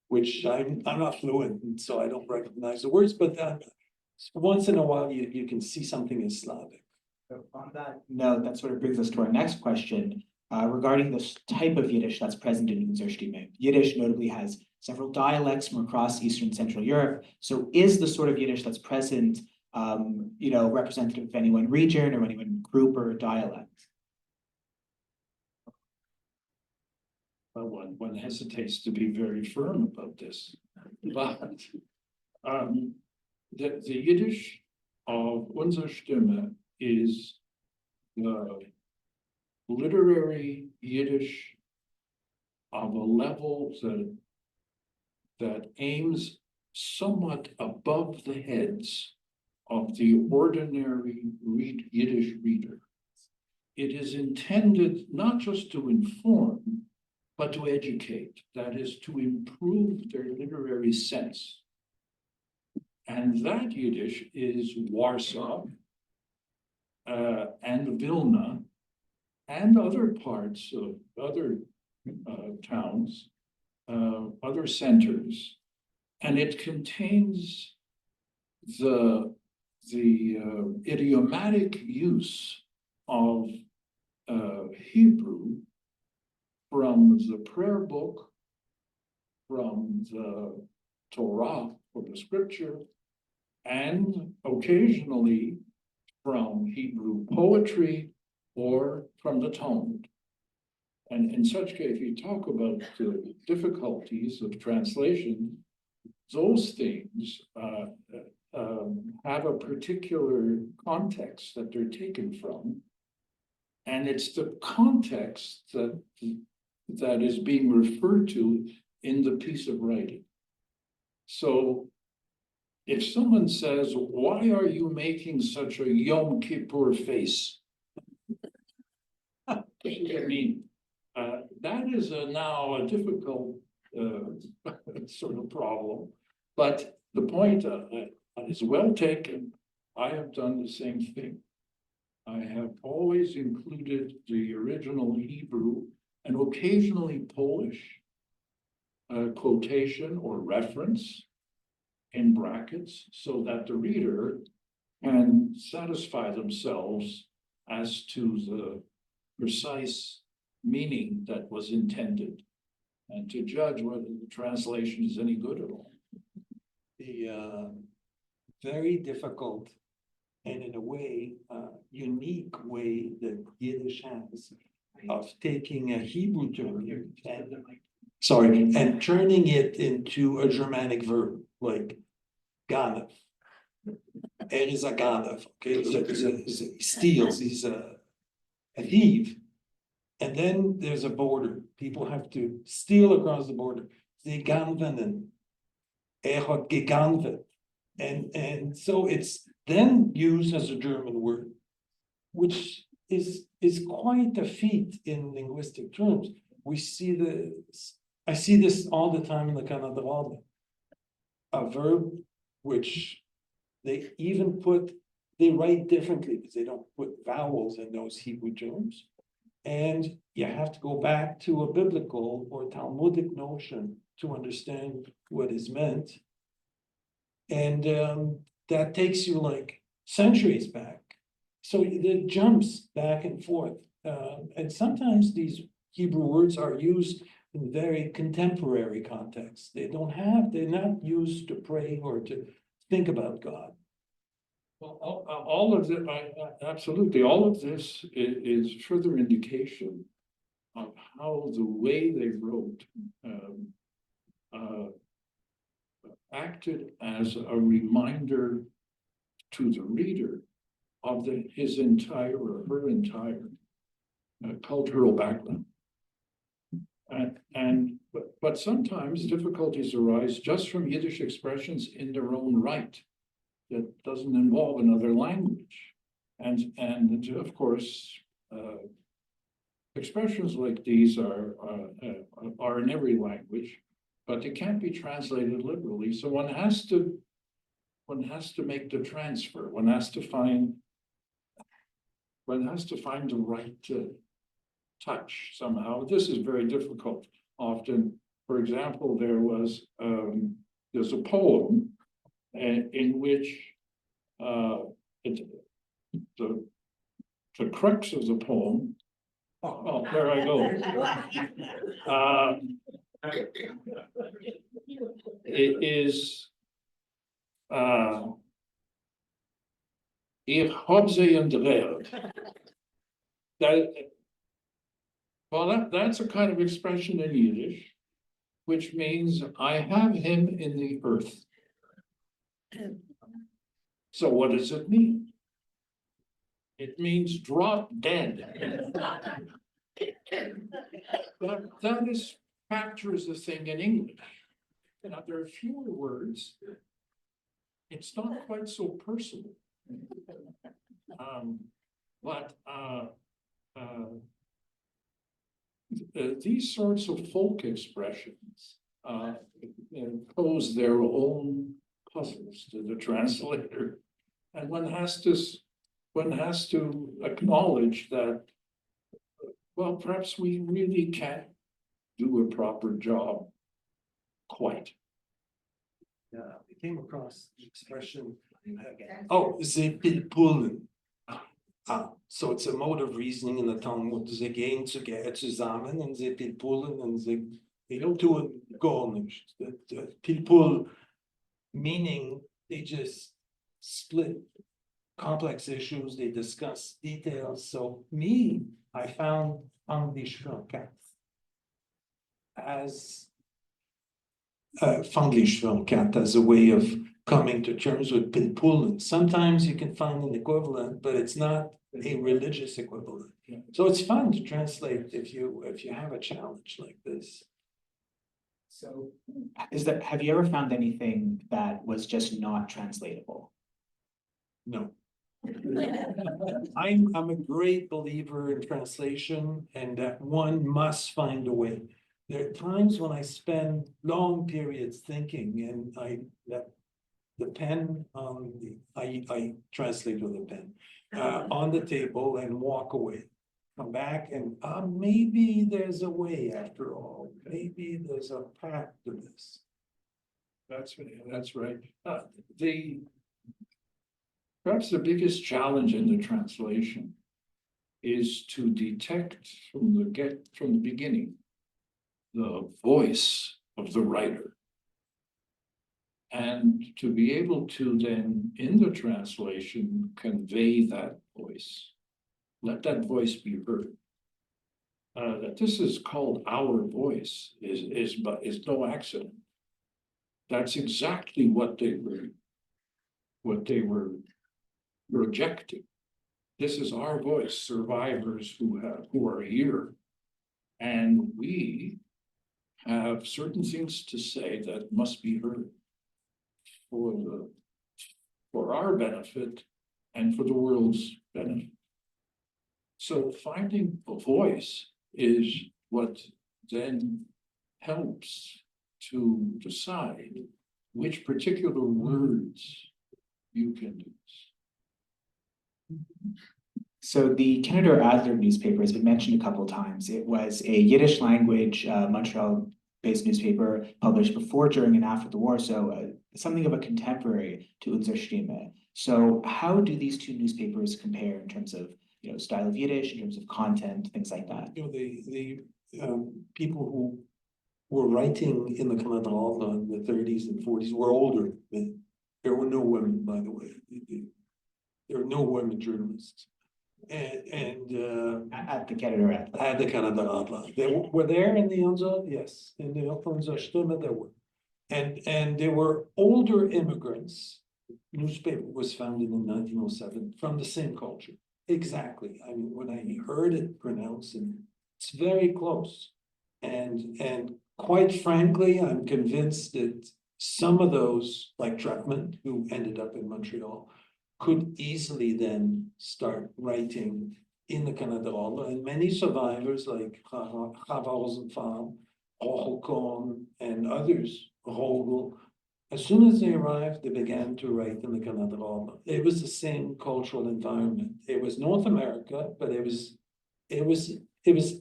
Speaker 10: which I'm not fluent in, so I don't recognize the words, but once in a while you can see something in Slavic.
Speaker 11: So on that note, that sort of brings us to our next question regarding this type of Yiddish that's present in Unzer Sztyme. Yiddish notably has several dialects from across Eastern Central Europe. So is the sort of Yiddish that's present, representative of any one region or any one group or dialect?
Speaker 9: Well, one hesitates to be very firm about this, but the Yiddish of Unzer Sztyme is the literary Yiddish of a level that aims somewhat above the heads of the ordinary Yiddish reader. It is intended not just to inform, but to educate, that is, to improve their literary sense. And that Yiddish is Warsaw and Vilna and other parts of other towns, other centers, and it contains the idiomatic use of Hebrew from the prayer book, from the Torah or the scripture, and occasionally from Hebrew poetry or from the Talmud. And in such case, if you talk about the difficulties of translation, those things have a particular context that they're taken from. And it's the context that is being referred to in the piece of writing. So if someone says, why are you making such a Yom Kippur face? I mean, that is now a difficult sort of problem, but the point is well taken. I have done the same thing. I have always included the original Hebrew and occasionally Polish quotation or reference in brackets so that the reader can satisfy themselves as to the precise meaning that was intended and to judge whether the translation is any good at all.
Speaker 10: The very difficult and in a way, unique way that Yiddish has of taking a Hebrew term and turning it into a Germanic verb, like Ganav. Is a Ganav, okay? He steals, he's a thief. And then there's a border. People have to steal across the border. They ganvenen. Hat geganvet. And so it's then used as a German word, which is quite a feat in linguistic terms. I see this all the time in the Canada. A verb which they write differently because they don't put vowels in those Hebrew terms. And you have to go back to a biblical or Talmudic notion to understand what is meant. And that takes you like centuries back. So it jumps back and forth. And sometimes these Hebrew words are used in very contemporary contexts. They're not used to pray or to think about God.
Speaker 9: Well, all of this, absolutely, all of this is further indication of how the way they wrote acted as a reminder to the reader of his entire or her entire cultural background. But sometimes difficulties arise just from Yiddish expressions in their own right that doesn't involve another language. And of course, expressions like these are in every language, but they can't be translated literally. So one has to make the transfer. One has to find the right touch somehow. This is very difficult. Often, for example, there's a poem in which the crux of the poem. Oh, there I go. It is Ich hab sie entdreht. That's a kind of expression in Yiddish, which means I have him in the earth. So what does it mean? It means drop dead. That captures the thing in English. Now there are fewer words. It's not quite so personal. But these sorts of folk expressions pose their own puzzles to the translator, and one has to acknowledge that, well, perhaps we really can't do a proper job quite.
Speaker 10: Yeah, we came across the expression, ze pilpulen. So it's a mode of reasoning in the Talmud. Ze gehen zusammen und ze pilpulen und ze tun gar nicht. Pilpul meaning they just split complex issues, they discuss details. So I found English-Francat as as a way of coming to terms with pilpulen. Sometimes you can find an equivalent, but it's not a religious equivalent. So it's fun to translate if you have a challenge like this.
Speaker 11: So have you ever found anything that was just not translatable?
Speaker 10: No. I'm a great believer in translation and that one must find a way. There are times when I spend long periods thinking and the pen I translate with a pen on the table and walk away. Come back and maybe there's a way after all. Maybe there's a path to this.
Speaker 9: That's right. Perhaps the biggest challenge in the translation is to detect from the beginning the voice of the writer, and to be able to then in the translation convey that voice, let that voice be heard. That this is called our voice is no accident. That's exactly what they were projecting. This is our voice, survivors who are here, and we have certain things to say that must be heard for our benefit and for the world's benefit. So finding a voice is what then helps to decide which particular words you can use.
Speaker 11: So the Canada Adler newspaper has been mentioned a couple of times. It was a Yiddish language Montreal-based newspaper published before, during, and after the war. So something of a contemporary to Unzer Sztyme. So how do these two newspapers compare in terms of style of Yiddish, in terms of content, things like that?
Speaker 10: The people who were writing in the Canada Adler in the 30s and 40s were older men. There were no women, by the way. There were no women journalists. And
Speaker 11: At the Canada Adler.
Speaker 10: At the Canada Adler. They were there in the Unzer, yes, in the Unzer Sztyme there were. And there were older immigrants. Newspaper was founded in 1907 from the same culture. Exactly. I mean, when I heard it pronounced, it's very close. And quite frankly, I'm convinced that some of those, like Chemin, who ended up in Montreal, could easily then start writing in the Canada Adler, and many survivors like Rosenfarb, Kohn, and others, Rogel, as soon as they arrived, they began to write in the Canada Adler. It was the same cultural environment. It was North America, but it was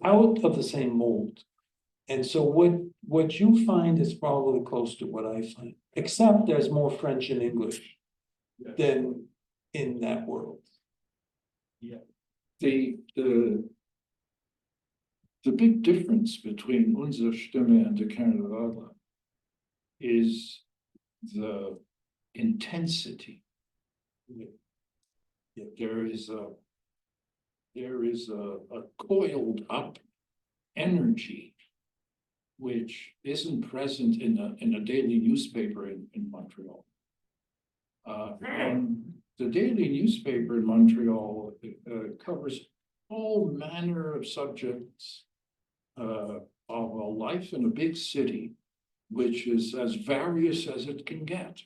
Speaker 10: out of the same mold. And so what you find is probably close to what I find, except there's more French and English than in that world.
Speaker 9: Yeah. The big difference between Unzer Sztyme and the Canada Adler is the intensity.
Speaker 10: Yeah.
Speaker 9: There is a coiled up energy which isn't present in a daily newspaper in Montreal. And the daily newspaper in Montreal covers all manner of subjects of a life in a big city, which is as various as it can get.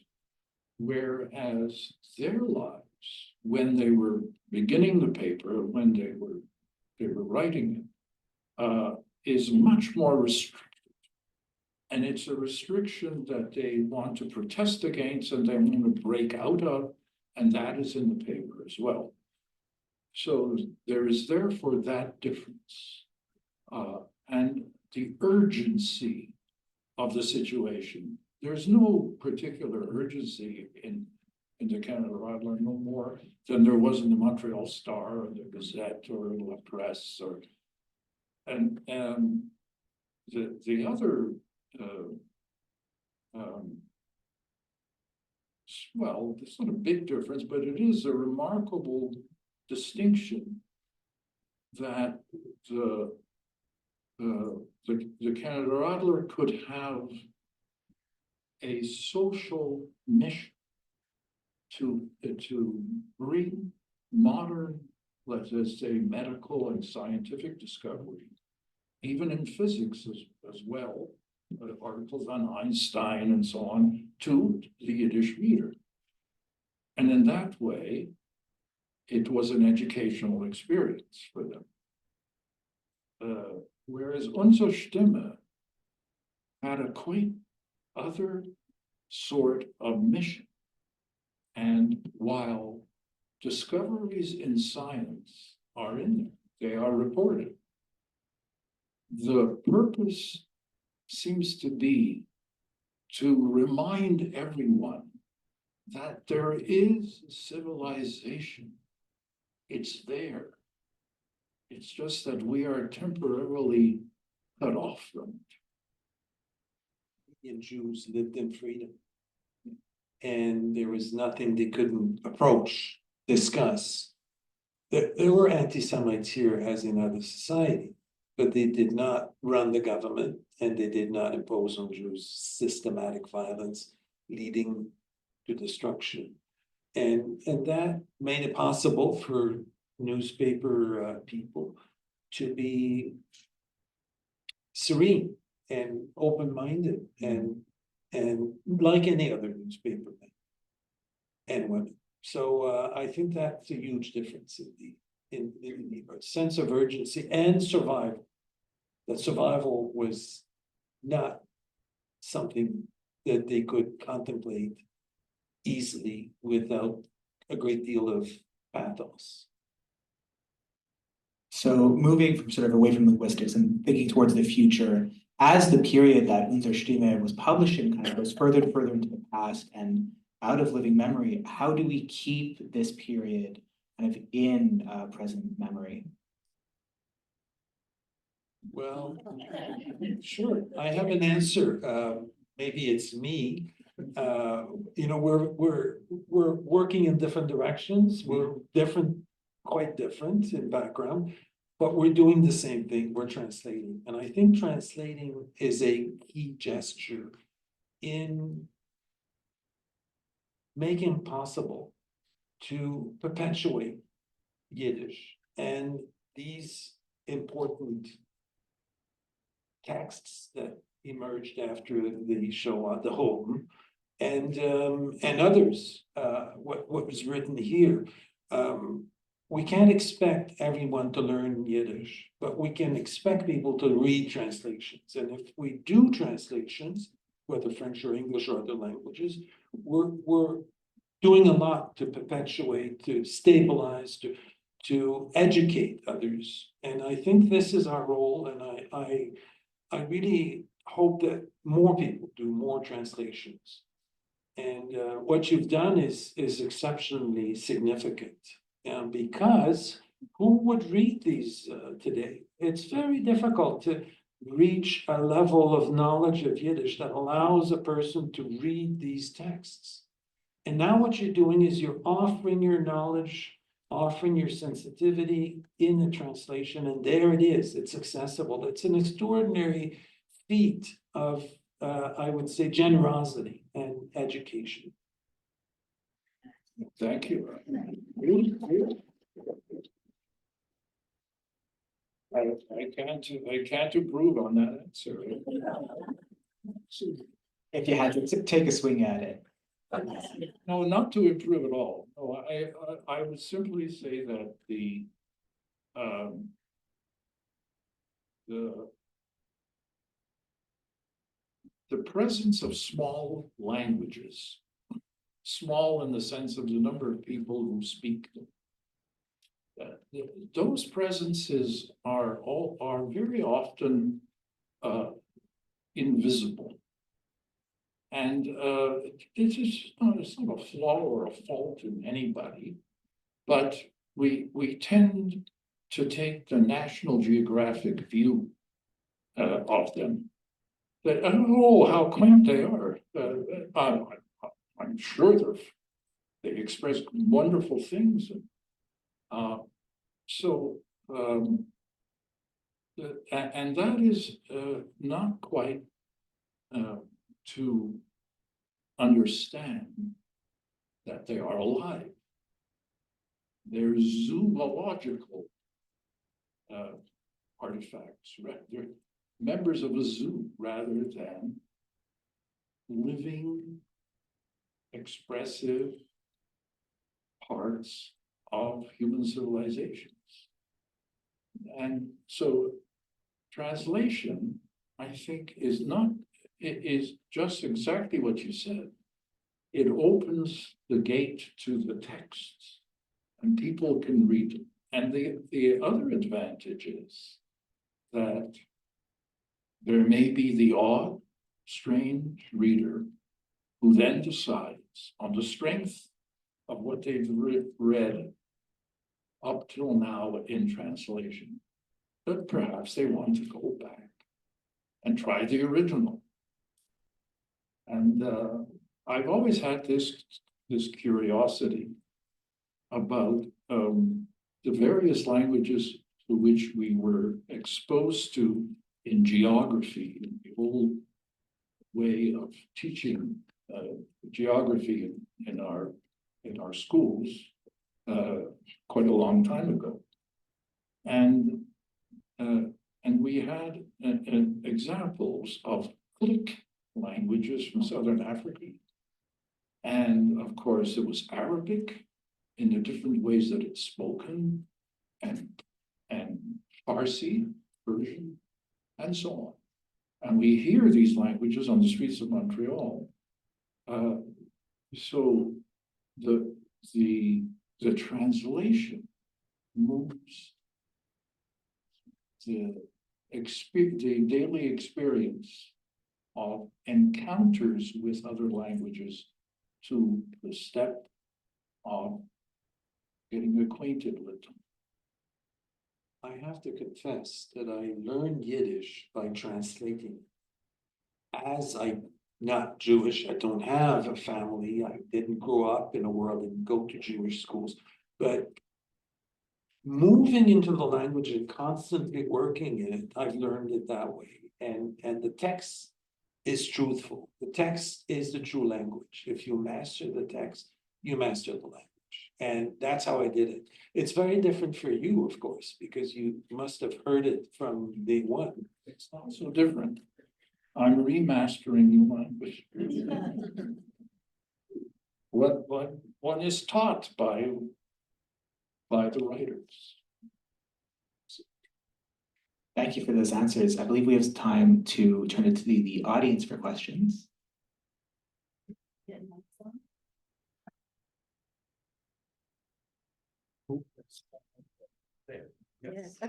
Speaker 9: Whereas their lives, when they were beginning the paper, when they were writing it, is much more restricted. And it's a restriction that they want to protest against and they want to break out of, and that is in the paper as well. So there is therefore that difference. And the urgency of the situation. There's no particular urgency in the Canada Adler, no more than there was in the Montreal Star or the Gazette or La Presse or and the other well, it's not a big difference, but it is a remarkable distinction that the Canada Adler could have a social mission to bring modern, let's say, medical and scientific discovery, even in physics as well, articles on Einstein and so on, to the Yiddish reader. And in that way, it was an educational experience for them. Whereas Unzer Sztyme had a quite other sort of mission. And while discoveries in science are in there, they are reported, the purpose seems to be to remind everyone that there is civilization. It's there. It's just that we are temporarily cut off from it.
Speaker 10: And Jews lived in freedom. And there was nothing they couldn't approach, discuss. There were anti-Semites here as in other society, but they did not run the government and they did not impose on Jews systematic violence leading to destruction. And that made it possible for newspaper people to be serene and open-minded and like any other newspaper men and women. So I think that's a huge difference in the sense of urgency and survival. That survival was not something that they could contemplate easily without a great deal of pathos.
Speaker 11: So moving from sort of away from linguistics and thinking towards the future, as the period that Unzer Sztyme was publishing kind of goes further and further into the past and out of living memory, how do we keep this period kind of in present memory?
Speaker 10: Well, sure, I have an answer. Maybe it's me. You know, we're working in different directions. We're different, quite different in background, but we're doing the same thing. We're translating, and I think translating is a key gesture in making possible to perpetuate Yiddish and these important texts that emerged after the Shoah, the Home, and others. What was written here. We can't expect everyone to learn Yiddish, but we can expect people to read translations. And if we do translations, whether French or English or other languages, we're doing a lot to perpetuate, to stabilize, to educate others. And I think this is our role, and I really hope that more people do more translations. And what you've done is exceptionally significant. Because who would read these today? It's very difficult to reach a level of knowledge of Yiddish that allows a person to read these texts. And now what you're doing is you're offering your knowledge, offering your sensitivity in the translation, and there it is. It's accessible. It's an extraordinary feat of, I would say, generosity and education.
Speaker 9: Thank you. I can't improve on that answer.
Speaker 11: If you had to take a swing at it.
Speaker 9: No, not to improve at all. No, I would simply say that the presence of small languages, small in the sense of the number of people who speak them, those presences are very often invisible. And it's not a flaw or a fault in anybody, but we tend to take the National Geographic view of them. That, oh, how quaint they are. I'm sure they express wonderful things. And that is not quite to understand that they are alive. They're zoological artifacts, right? They're members of a zoo rather than living, expressive parts of human civilizations. And so translation, I think, is just exactly what you said. It opens the gate to the texts and people can read them. And the other advantage is that there may be the odd, strange reader who then decides on the strength of what they've read up till now in translation, that perhaps they want to go back and try the original. And I've always had this curiosity about the various languages to which we were exposed to in geography, in the old way of teaching geography in our schools quite a long time ago. And we had examples of click languages from Southern Africa. And of course, it was Arabic in the different ways that it's spoken. and Farsi, Persian, and so on. And we hear these languages on the streets of Montreal. So the translation moves the daily experience of encounters with other languages to the step of getting acquainted with them.
Speaker 10: I have to confess that I learned Yiddish by translating. As I'm not Jewish, I don't have a family, I didn't grow up in a world and go to Jewish schools, but moving into the language and constantly working in it, I've learned it that way. And the text is truthful. The text is the true language. If you master the text, you master the language. And that's how I did it. It's very different for you, of course, because you must have heard it from day one.
Speaker 9: It's not so different. I'm remastering new language. What one is taught by the writers.
Speaker 11: Thank you for those answers. I believe we have time to turn it to the audience for questions.
Speaker 9: There.
Speaker 1: Yes.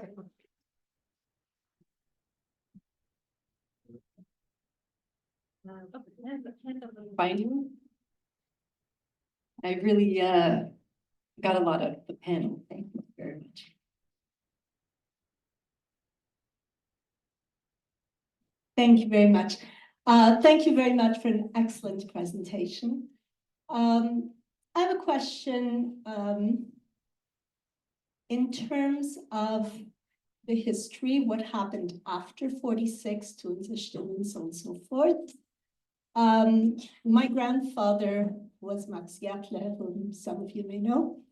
Speaker 12: Finding. I really got a lot out of the panel. Thank you very much. Thank you very much. Thank you very much for an excellent presentation. I have a question in terms of the history, what happened after 46 to Unzer Sztyme and so on and so forth. My grandfather was Max Jattler, whom some of you may know,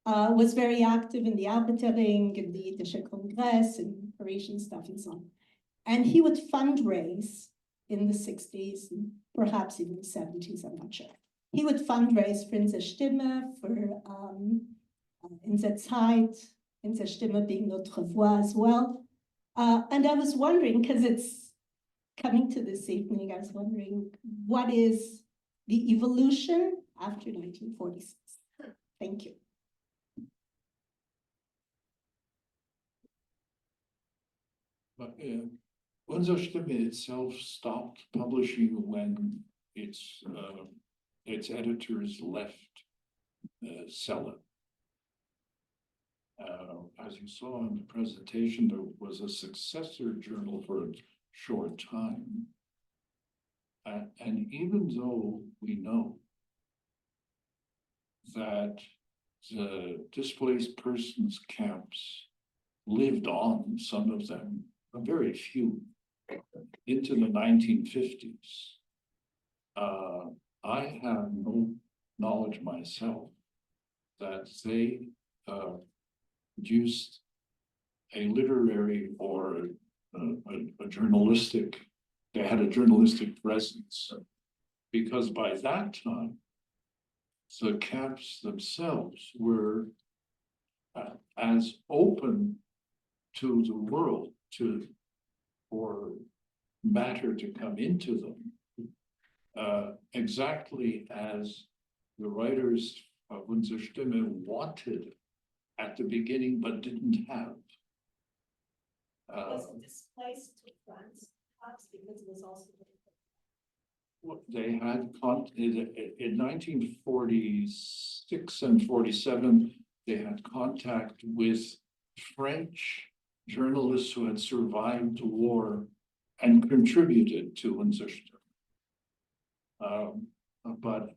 Speaker 12: was very active in the Arbeiterring, in the Yiddish Congress, and Parisian stuff and so on. And he would fundraise in the 60s, and perhaps even the 70s, I'm not sure. He would fundraise for Unzer Sztyme, for Unzer Zeit, Unzer Sztyme being Notre Voix as well. And I was wondering, because it's coming to this evening, I was wondering, what is the evolution after 1946? Thank you.
Speaker 9: But Unzer Sztyme itself stopped publishing when its editors left Segal. As you saw in the presentation, there was a successor journal for a short time. And even though we know that the displaced persons camps lived on, some of them, a very few, into the 1950s, I have no knowledge myself that they produced a literary or a journalistic, they had a journalistic presence, because by that time, the camps themselves were as open to the world for matter to come into them, exactly as the writers of Unzer Sztyme wanted at the beginning, but didn't have.
Speaker 12: Was it displaced to France, perhaps because it was also.
Speaker 9: They had in 1946 and 47, they had contact with French journalists who had survived the war and contributed to Unzer Sztyme. But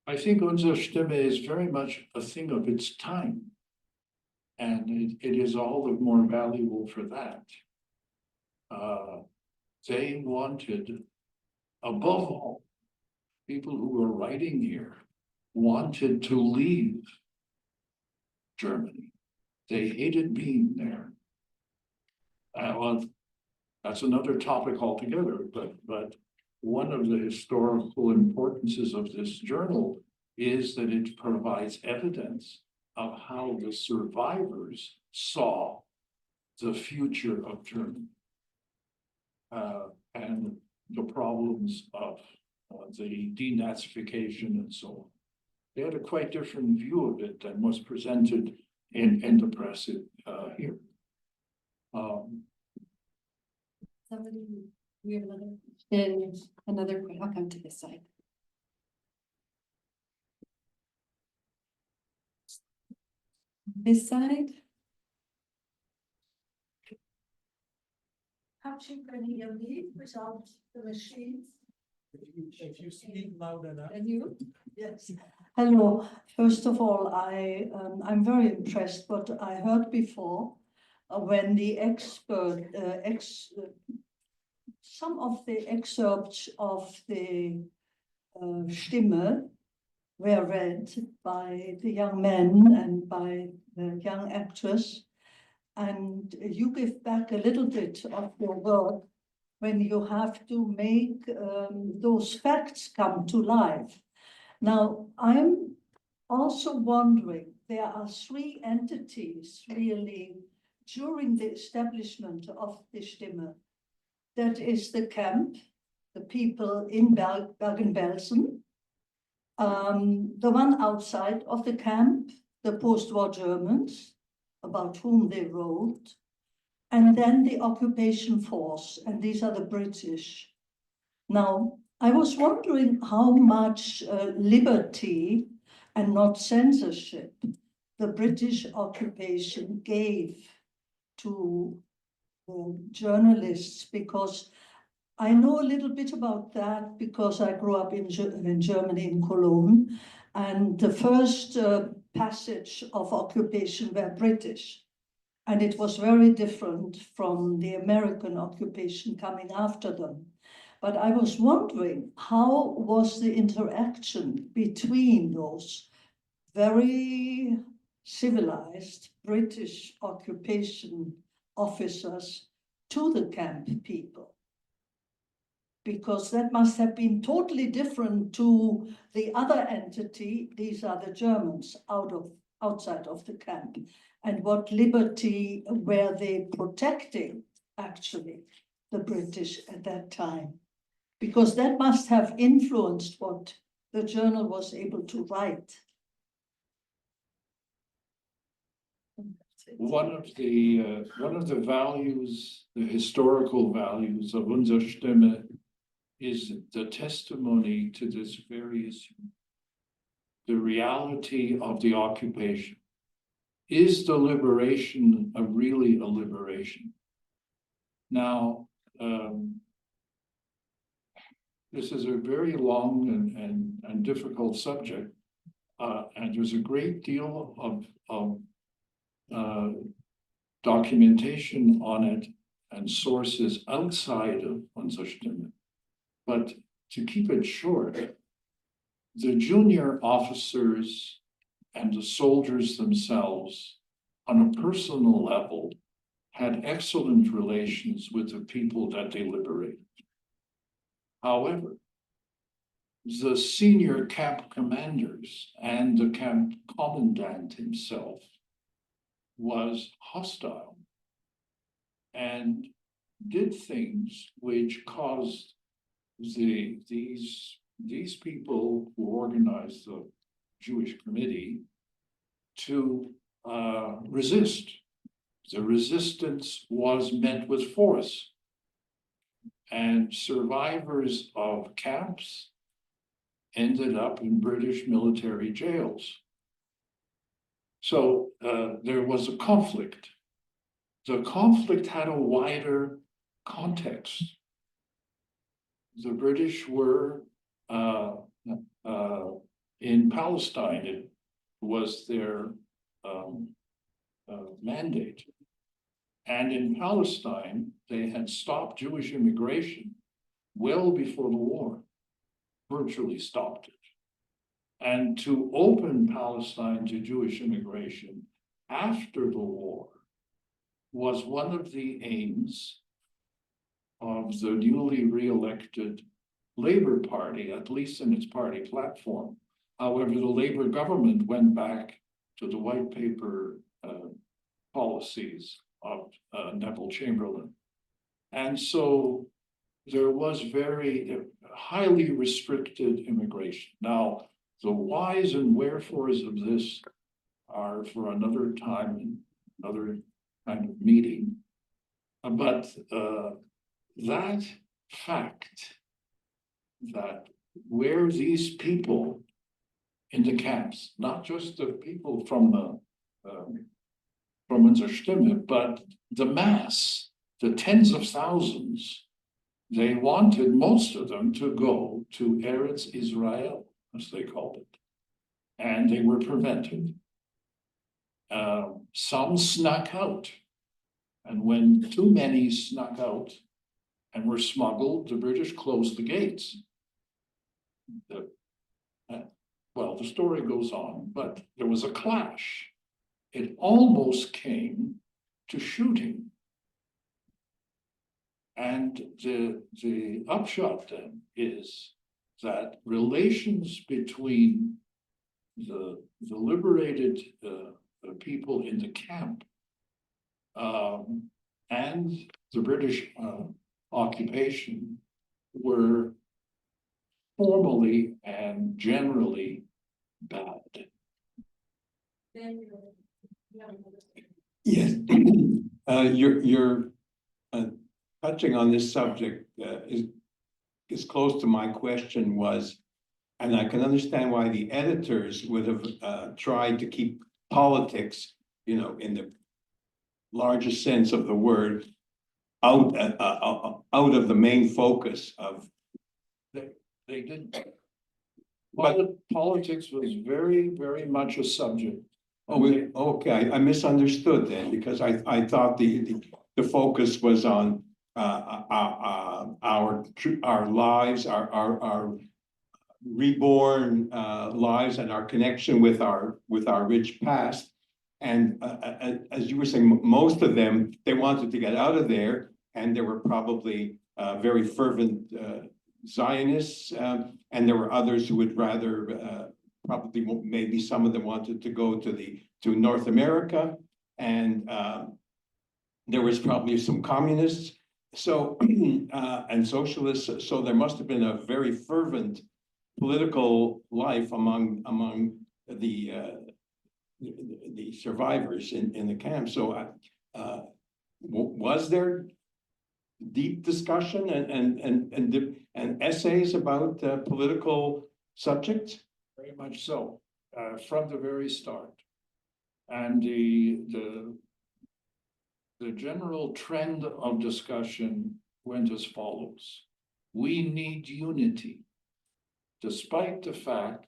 Speaker 9: I think Unzer Sztyme is very much a thing of its time. And it is all the more valuable for that. They wanted, above all, people who were writing here wanted to leave Germany. They hated being there. Well, that's another topic altogether, but one of the historical importances of this journal is that it provides evidence of how the survivors saw the future of Germany and the problems of the denazification and so on. They had a quite different view of it than was presented in the press here.
Speaker 13: Somebody, we have another, then another, I'll come to this side. This side?
Speaker 12: Actually, can you hear me without the machines?
Speaker 10: If you speak loud enough.
Speaker 12: Can you? Yes. Hello. First of all, I'm very impressed what I heard before when the some of the excerpts of the Stimme were read by the young men and by the young actress. And you give back a little bit of your work when you have to make those facts come to life. Now, I'm also wondering, there are three entities really during the establishment of the Stimme. That is the camp, the people in Bergen-Belsen, the one outside of the camp, the post-war Germans, about whom they wrote, and then the occupation force, and these are the British. Now, I was wondering how much liberty and not censorship the British occupation gave to journalists, because I know a little bit about that because I grew up in Germany, in Cologne, and the first passage of occupation were British. And it was very different from the American occupation coming after them. But I was wondering, how was the interaction between those very civilized British occupation officers to the camp people? Because that must have been totally different to the other entity. These are the Germans outside of the camp. And what liberty were they protecting, actually, the British at that time? Because that must have influenced what the journal was able to write.
Speaker 9: One of the values, the historical values of Unzer Sztyme is the testimony to this very issue. The reality of the occupation. Is the liberation really a liberation? Now, this is a very long and difficult subject, and there's a great deal of documentation on it and sources outside of Unzer Sztyme. But to keep it short, the junior officers and the soldiers themselves, on a personal level, had excellent relations with the people that they liberated. However, the senior camp commanders and the camp commandant himself was hostile and did things which caused these people who organized the Jewish committee to resist. The resistance was met with force, and survivors of camps ended up in British military jails. So there was a conflict. The conflict had a wider context. The British were in Palestine. It was their mandate. And in Palestine, they had stopped Jewish immigration well before the war, virtually stopped it. And to open Palestine to Jewish immigration after the war was one of the aims of the newly re-elected Labor Party, at least in its party platform. However, the Labor government went back to the white paper policies of Neville Chamberlain. And so there was very highly restricted immigration. Now, the whys and wherefores of this are for another time, another kind of meeting. But that fact that where these people in the camps, not just the people from Unzer Sztyme, but the mass, the tens of thousands, they wanted most of them to go to Eretz Israel, as they called it, and they were prevented. Some snuck out, and when too many snuck out and were smuggled, the British closed the gates. Well, the story goes on, but there was a clash. It almost came to shooting. And the upshot then is that relations between the liberated people in the camp and the British occupation were formally and generally bad.
Speaker 10: Yes, you're touching on this subject is close to my question was, and I can understand why the editors would have tried to keep politics, you know, in the largest sense of the word, out of the main focus of.
Speaker 9: They didn't. Politics was very, very much a subject.
Speaker 10: Oh, okay. I misunderstood then, because I thought the focus was on our lives, our reborn lives, and our connection with our rich past. And as you were saying, most of them, they wanted to get out of there, and there were probably very fervent Zionists, and there were others who would rather probably, maybe some of them wanted to go to North America, and there was probably some communists, so and socialists. So there must have been a very fervent political life among the survivors in the camp. So was there deep discussion and essays about political subjects?
Speaker 9: Very much so, from the very start. And the general trend of discussion went as follows. We need unity, despite the fact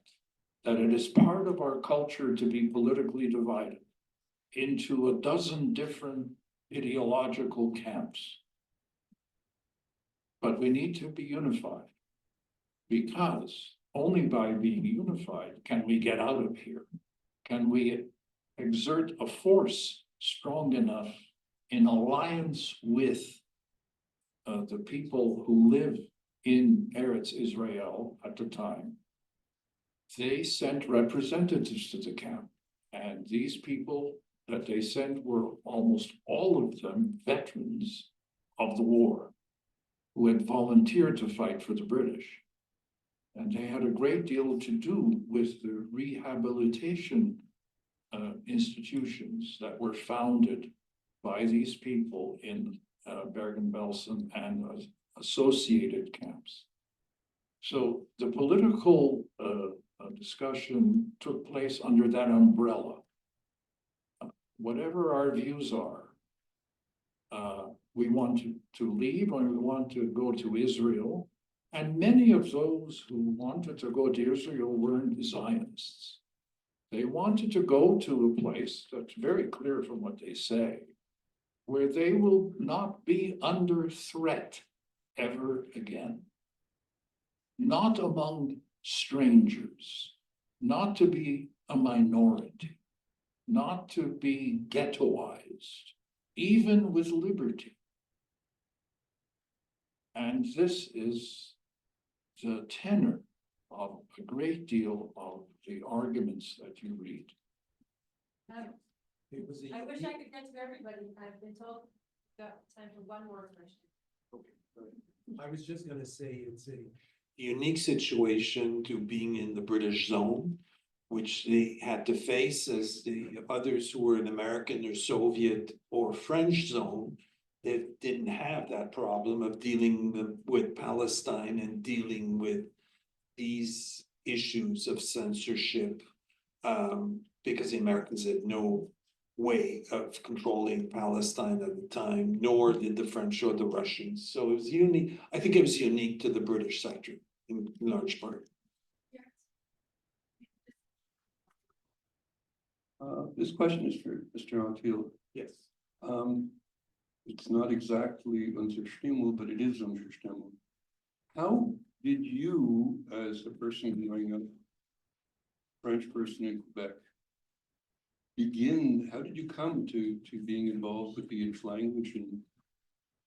Speaker 9: that it is part of our culture to be politically divided into a dozen different ideological camps. But we need to be unified, because only by being unified can we get out of here. Can we exert a force strong enough in alliance with the people who live in Eretz Israel at the time? They sent representatives to the camp, and these people that they sent were almost all of them veterans of the war who had volunteered to fight for the British. And they had a great deal to do with the rehabilitation institutions that were founded by these people in Bergen-Belsen and associated camps. So the political discussion took place under that umbrella. Whatever our views are, we want to leave, or we want to go to Israel. And many of those who wanted to go to Israel weren't Zionists. They wanted to go to a place that's very clear from what they say, where they will not be under threat ever again. Not among strangers, not to be a minority, not to be ghettoized, even with liberty. And this is the tenor of a great deal of the arguments that you read.
Speaker 8: It was
Speaker 13: I wish I could get to everybody. I've been told we've got time for one more question.
Speaker 10: I was just gonna say it's a unique situation to being in the British zone, which they had to face as the others who were in American or Soviet or French zone. They didn't have that problem of dealing with Palestine and dealing with these issues of censorship, because the Americans had no way of controlling Palestine at the time, nor did the French or the Russians. So it was unique. I think it was unique to the British sector in large part.
Speaker 7: This question is for Mr. Antil.
Speaker 8: Yes.
Speaker 7: It's not exactly Unzer Sztyme, but it is Unzer Sztyme. How did you, as a person growing up, French person in Quebec, how did you come to being involved with the Yiddish language? And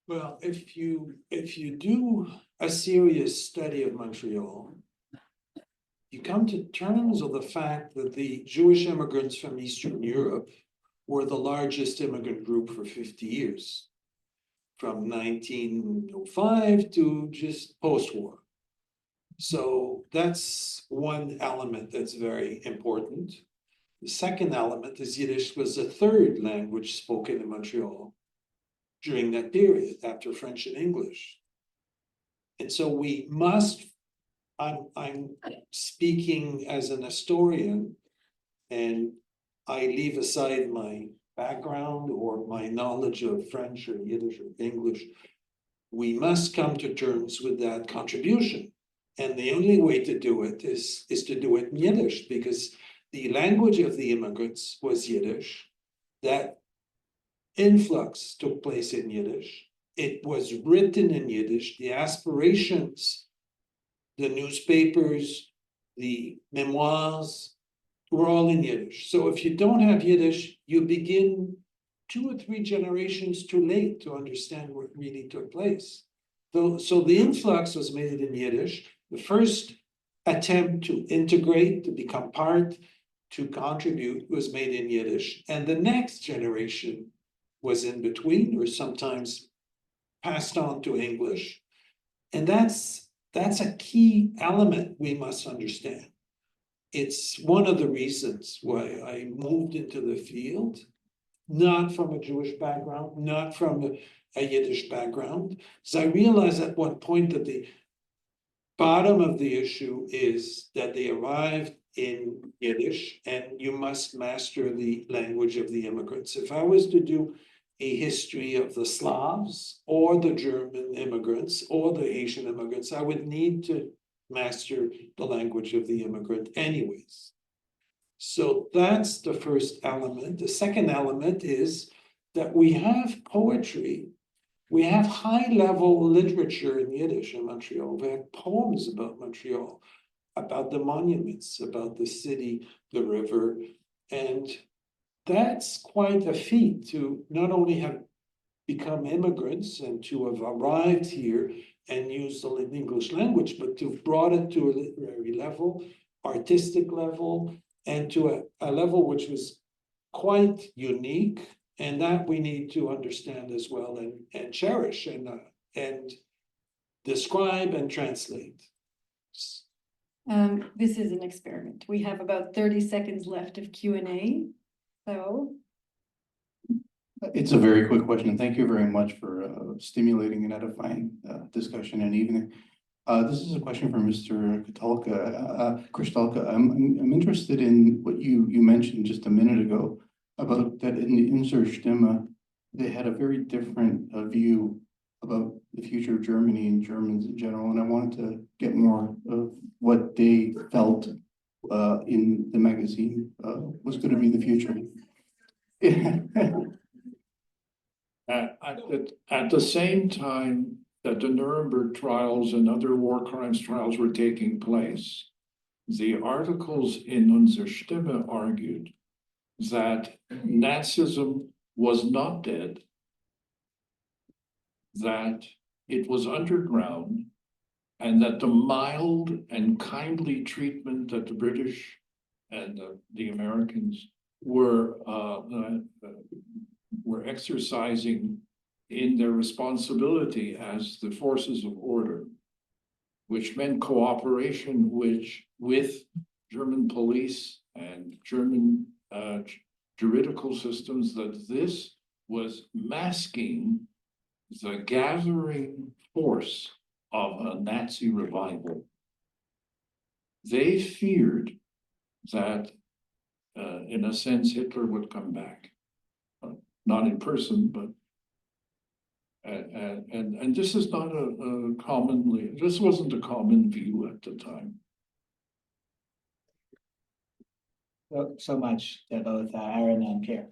Speaker 10: Well, if you do a serious study of Montreal, you come to terms with the fact that the Jewish immigrants from Eastern Europe were the largest immigrant group for 50 years, from 1905 to just post-war. So that's one element that's very important. The second element is Yiddish was the third language spoken in Montreal during that period after French and English. And so we must, I'm speaking as an historian, and I leave aside my background or my knowledge of French or Yiddish or English. We must come to terms with that contribution. And the only way to do it is to do it in Yiddish, because the language of the immigrants was Yiddish. That influx took place in Yiddish. It was written in Yiddish. The aspirations, the newspapers, the memoirs were all in Yiddish. So if you don't have Yiddish, you begin 2 or 3 generations too late to understand what really took place. So the influx was made in Yiddish. The first attempt to integrate, to become part, to contribute was made in Yiddish. And the next generation was in between, or sometimes passed on to English. And that's a key element we must understand. It's one of the reasons why I moved into the field, not from a Jewish background, not from a Yiddish background. So I realized at one point that the bottom of the issue is that they arrived in Yiddish, and you must master the language of the immigrants. If I was to do a history of the Slavs or the German immigrants or the Asian immigrants, I would need to master the language of the immigrant anyways. So that's the first element. The second element is that we have poetry. We have high-level literature in Yiddish in Montreal. We have poems about Montreal, about the monuments, about the city, the river. And that's quite a feat to not only have become immigrants and to have arrived here and used the English language, but to have brought it to a literary level, artistic level, and to a level which was quite unique. And that we need to understand as well and cherish and describe and translate.
Speaker 13: This is an experiment. We have about 30 seconds left of Q&A. So.
Speaker 14: It's a very quick question. Thank you very much for stimulating and edifying discussion and evening. This is a question for Mr. Kristalka. I'm interested in what you mentioned just a minute ago about that in the Unzer Sztyme, they had a very different view about the future of Germany and Germans in general. And I wanted to get more of what they felt in the magazine was going to be the future.
Speaker 9: At the same time that the Nuremberg trials and other war crimes trials were taking place, the articles in Unzer Sztyme argued that Nazism was not dead, that it was underground, and that the mild and kindly treatment that the British and the Americans were exercising in their responsibility as the forces of order, which meant cooperation with German police and German juridical systems, that this was masking the gathering force of a Nazi revival. They feared that, in a sense, Hitler would come back, not in person, but and this is not this wasn't a common view at the time.
Speaker 11: So much to both Aaron and Pierre.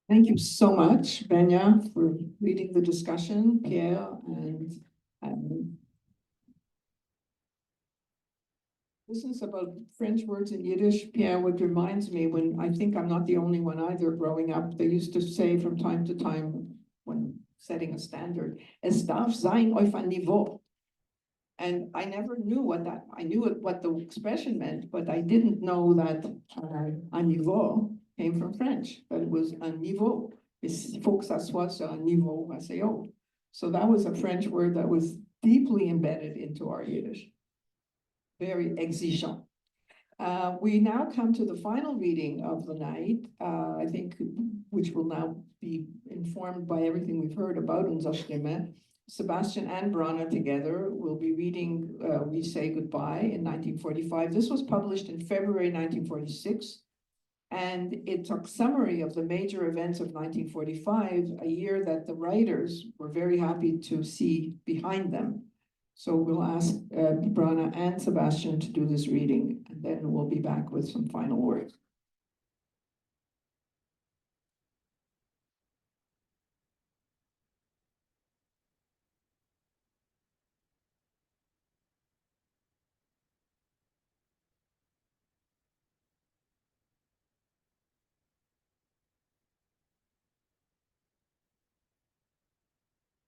Speaker 1: Thank you so much, Benya, for leading the discussion, Pierre, and this is about French words in Yiddish, Pierre, what reminds me, when I think I'm not the only one either growing up, they used to say from time to time when setting a standard, es darf sein auf ein Niveau. And I never knew I knew what the expression meant, but I didn't know that un niveau came from French, that it was un niveau. Il faut que ça soit sur un niveau assez haut. So that was a French word that was deeply embedded into our Yiddish. Very exigeant. We now come to the final reading of the night, I think, which will now be informed by everything we've heard about Unzer Sztyme. Sebastian and Brana together will be reading We Say Goodbye in 1945. This was published in February 1946, and it's a summary of the major events of 1945, a year that the writers were very happy to see behind them. So we'll ask Brana and Sebastian to do this reading, and then we'll be back with some final words.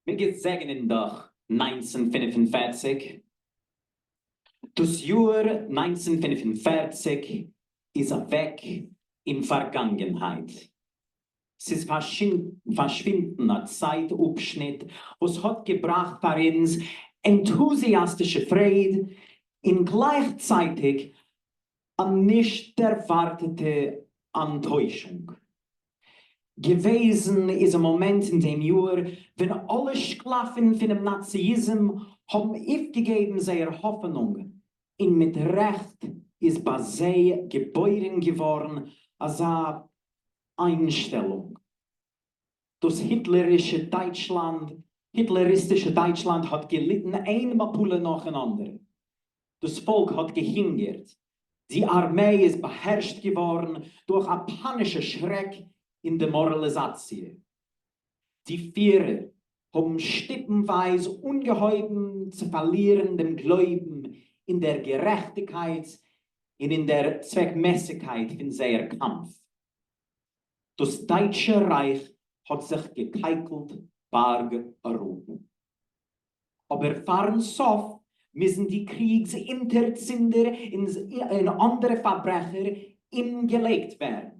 Speaker 2: Mir gesegnen doch 1945. Das Jahr 1945 ist weg in Vergangenheit. Es ist verschwindener Zeitabschnitt, was hat gebracht für uns enthusiastische Freude in gleichzeitig an nicht erwartete Enttäuschung. Gewesen ist ein Moment in dem Jahr, wenn alle Sklaven von dem Nazismus haben aufgegeben seine Hoffnung. Und mit Recht ist bei sie geboren geworden als eine Einstellung. Das hitleristische Deutschland hat gelitten, ein Mapule nacheinander. Das Volk hat gehungert. Die Armee ist beherrscht geworden durch einen panischen Schreck in der Moralisation. Die Führer haben stippenweise ungeheuben zu verlieren dem Glauben in der Gerechtigkeit und in der Zweckmäßigkeit in seiner Kampf. Das Deutsche Reich hat sich gekeikelt, Berge erhoben. Aber fahren Sof müssen die Kriegsinterzinder in andere Verbrecher ingelegt werden.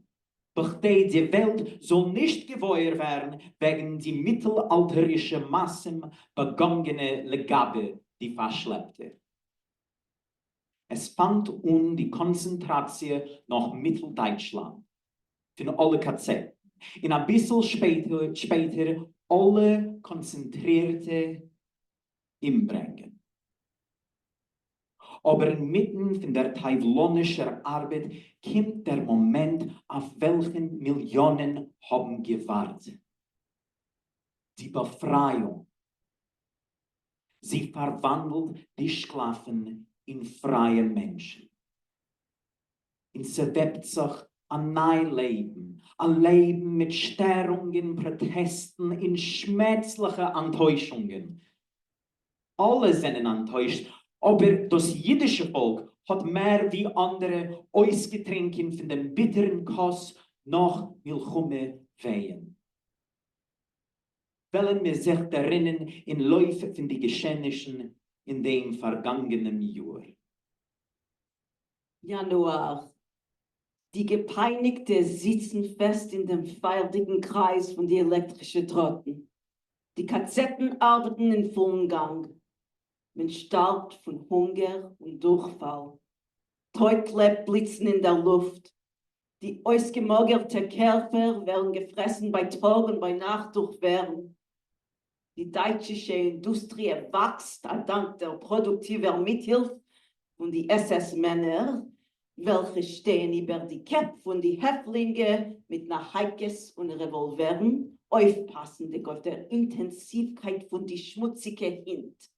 Speaker 2: Doch die Welt soll nicht geweuert werden wegen die mittelalterische Massen begangene Legabe, die verschleppte. Es fand die Konzentration nach Mitteldeutschland von alle KZ. In ein bisschen später alle konzentrierte Inbringen. Aber inmitten von der teuflonischen Arbeit kommt der Moment, auf welchen Millionen haben gewartet. Die Befreiung. Sie verwandelt die Sklaven in freie Menschen. Und sie webt sich ein neues Leben. Ein Leben mit Störungen, Protesten, in schmerzlichen Enttäuschungen. Alle sind enttäuscht, Aber das jüdische Volk hat mehr wie andere ausgetrinken von dem bitteren Kost nach Milchume wehen. Wollen wir sich erinnern in Läufe von den Geschehnissen in dem vergangenen Jahr.
Speaker 4: Januar. Die Gepeinigte sitzen fest in dem feierlichen Kreis von den elektrischen Trotten. Die Kazetten arbeiten in vollem Gang. Man starb von Hunger und Durchfall. Teuklepp blitzen in der Luft. Die ausgemogerte Körper werden gefressen bei Tag und bei Nacht durch Wärme. Die deutsche Industrie wächst dank der produktiven Mithilfe von die SS-Männer, welche stehen über die Köpfe von die Häftlinge mit Nachheikes und Revolveren, aufpassend auf der Intensivkeit von die schmutzige Hint.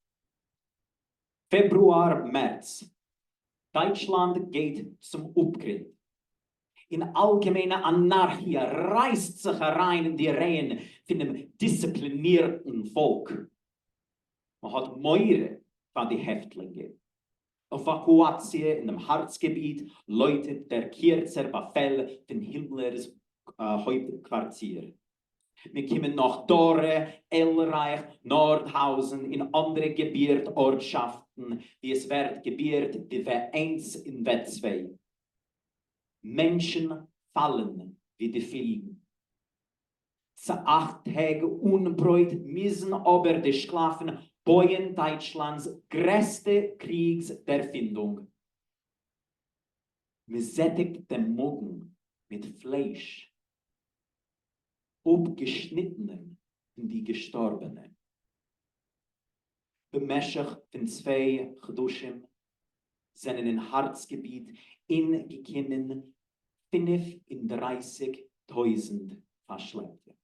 Speaker 2: Februar, März. Deutschland geht zum Upgrade. In allgemeine Anarchie reißt sich herein in die Reihen von einem disziplinierten Volk. Man hat Meure von die Häftlinge. Evakuatie in dem Harzgebiet läutet der Kürzer Befehl von Himmlers Hauptquartier. Wir kommen nach Dora, Elreich, Nordhausen in andere Gebirgsortschaften, die es wird gebiert, die V1 in V2. Menschen fallen wie die Fliegen. Zu 8 Tage Unbräut müssen aber die Sklaven bauen Deutschlands größte Kriegserfindung. Wir sättigt den Magen mit Fleisch, abgeschnittenen von die Gestorbenen. Bemäschig von 2 Chedushim sind in den Harzgebiet ingekommen 35.000 Verschleppte.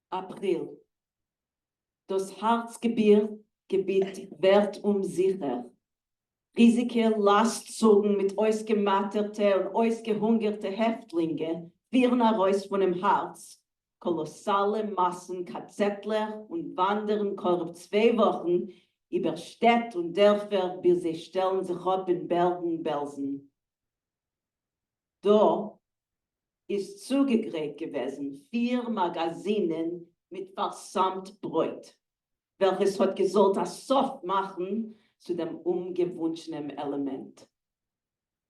Speaker 4: April. Das Harzgebiet wird unsicher. Riesige Lastzogen mit ausgematterte und ausgehungerte Häftlinge führen heraus von dem Harz. Kolossale Massen Kazettler und wandern korb 2 Wochen über Städte und Dörfer, bis sie stellen sich ab in Bergen-Belsen. Da ist zugegräht gewesen 4 Magazinen mit versammt Bräut, welches hat gesollt das Soft machen zu dem ungewünschten Element.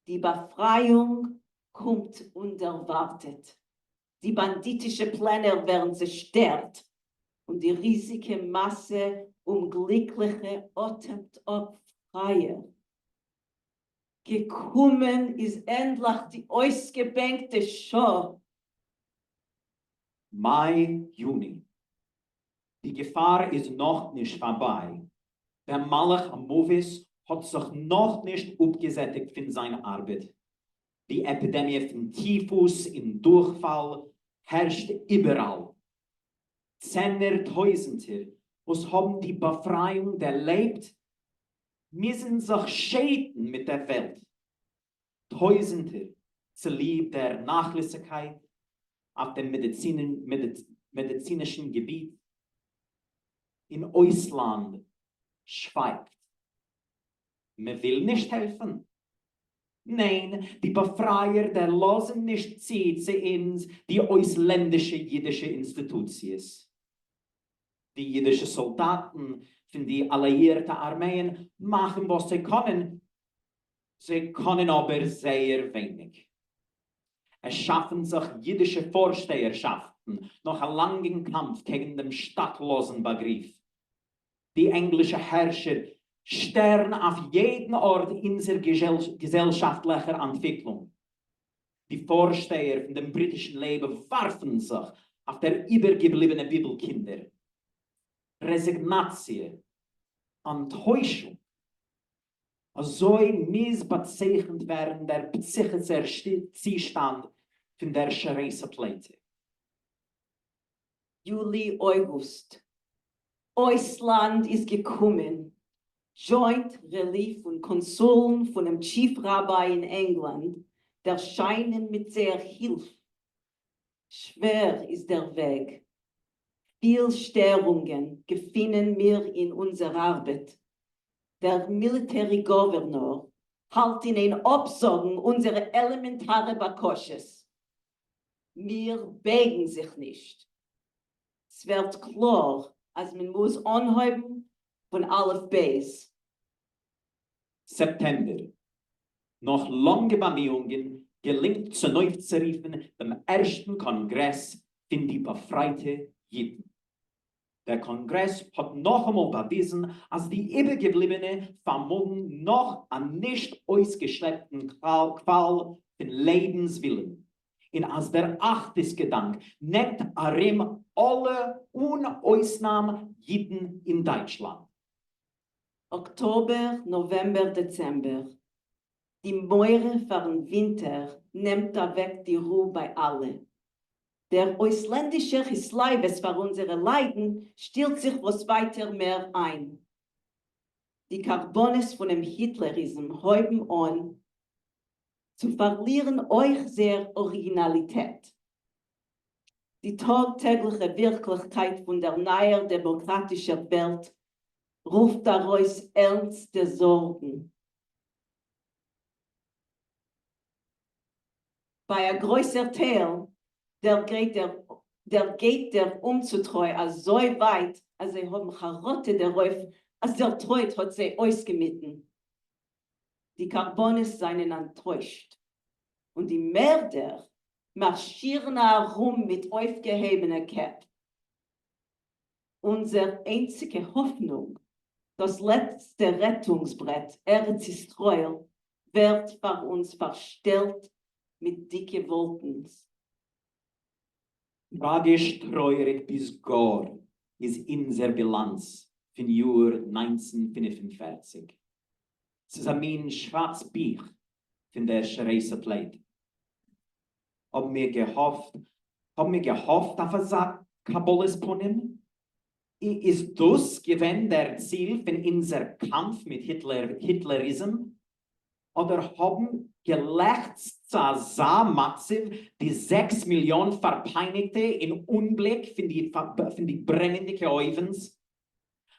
Speaker 4: Die Befreiung kommt unerwartet. Die banditische Pläne werden zerstört und die riesige Masse Glückliche atmet auf Freier. Gekommen ist endlich die ausgebänkte Show.
Speaker 2: Mai, Juni. Die Gefahr ist noch nicht vorbei. Der Malach am Movis hat sich noch nicht abgesättigt von seiner Arbeit. Die Epidemie von Typhus in Durchfall herrscht überall. Zehntausende, was haben die Befreiung erlebt, müssen sich schäden mit der Welt. Tausende zu lieb der Nachlässigkeit auf dem medizinischen Gebiet. In Ausland schweigt. Man will nicht helfen. Nein, die Befreier der lassen nicht ziehen zu uns die ausländische jüdische Institutions. Die jüdischen Soldaten von den alliierten Armeen machen, was sie können. Sie können aber sehr wenig. Es schaffen sich jüdische Vorsteherschaften nach einem langen Kampf gegen den stattlosen Begriff. Die englischen Herrscher stern auf jeden Ort unserer gesellschaftlichen Entwicklung. Die Vorsteher von dem britischen Leben warfen sich auf der übergebliebenen Bibelkinder. Resignation, Enttäuschung. So missbezeichnet werden der psychische Zustand von der Schereisepleite.
Speaker 4: Juli, August. Ausland ist gekommen. Joint Relief und Konsuln von dem Chief Rabbi in England, der scheinen mit sehr Hilfe. Schwer ist der Weg. Viel Störungen gefinnen wir in unserer Arbeit. der Military Governor, halt in ein Obsorgen unsere elementare Bakosches. Wir beugen sich nicht. Es wird klar, als man muss anheben von Aleph Beis.
Speaker 2: September. Nach langen Bemühungen gelingt zu neu zu rufen dem ersten Kongress in die befreite Jiden. Der Kongress hat noch einmal bewiesen, als die übergebliebene vermogen noch an nicht ausgeschleppten Qual von Lebenswillen. Und als der Achtesgedank nennt Arim alle ohne Ausnahme Jiden in Deutschland.
Speaker 4: Oktober, November, Dezember. Die Meure von Winter nimmt weg die Ruhe bei allen. Der ausländische Hisleives für unsere Leiden stellt sich was weiter mehr ein. Die Karbones von dem Hitlerismus heuben an, zu verlieren euch sehr Originalität. Die tagtägliche Wirklichkeit von der neuen demokratischen Welt ruft daraus ernste Sorgen. Bei einem größeren Teil, der geht der umzutreu als so weit, als sie haben Charotte darauf, als der Treut hat sie ausgemitten. Die Karbones seien enttäuscht. Und die Mörder marschieren herum mit aufgehobener Cap. Unsere einzige Hoffnung, das letzte Rettungsbrett, Eretz Israel, wird für uns verstellt mit dicke Wolken.
Speaker 2: Tragisch treurig bis gar ist unser Bilanz von Jahr 1945. Es ist ein schwarzes Buch von der Schreise Plate. Haben wir gehofft auf ein Kabbalis von ihm? Ist das gewesen der Ziel von unserem Kampf mit Hitlerismus? Oder haben gelächzt so massiv die 6 Millionen Verpeinigte in Unblick von die brennenden Geäufens?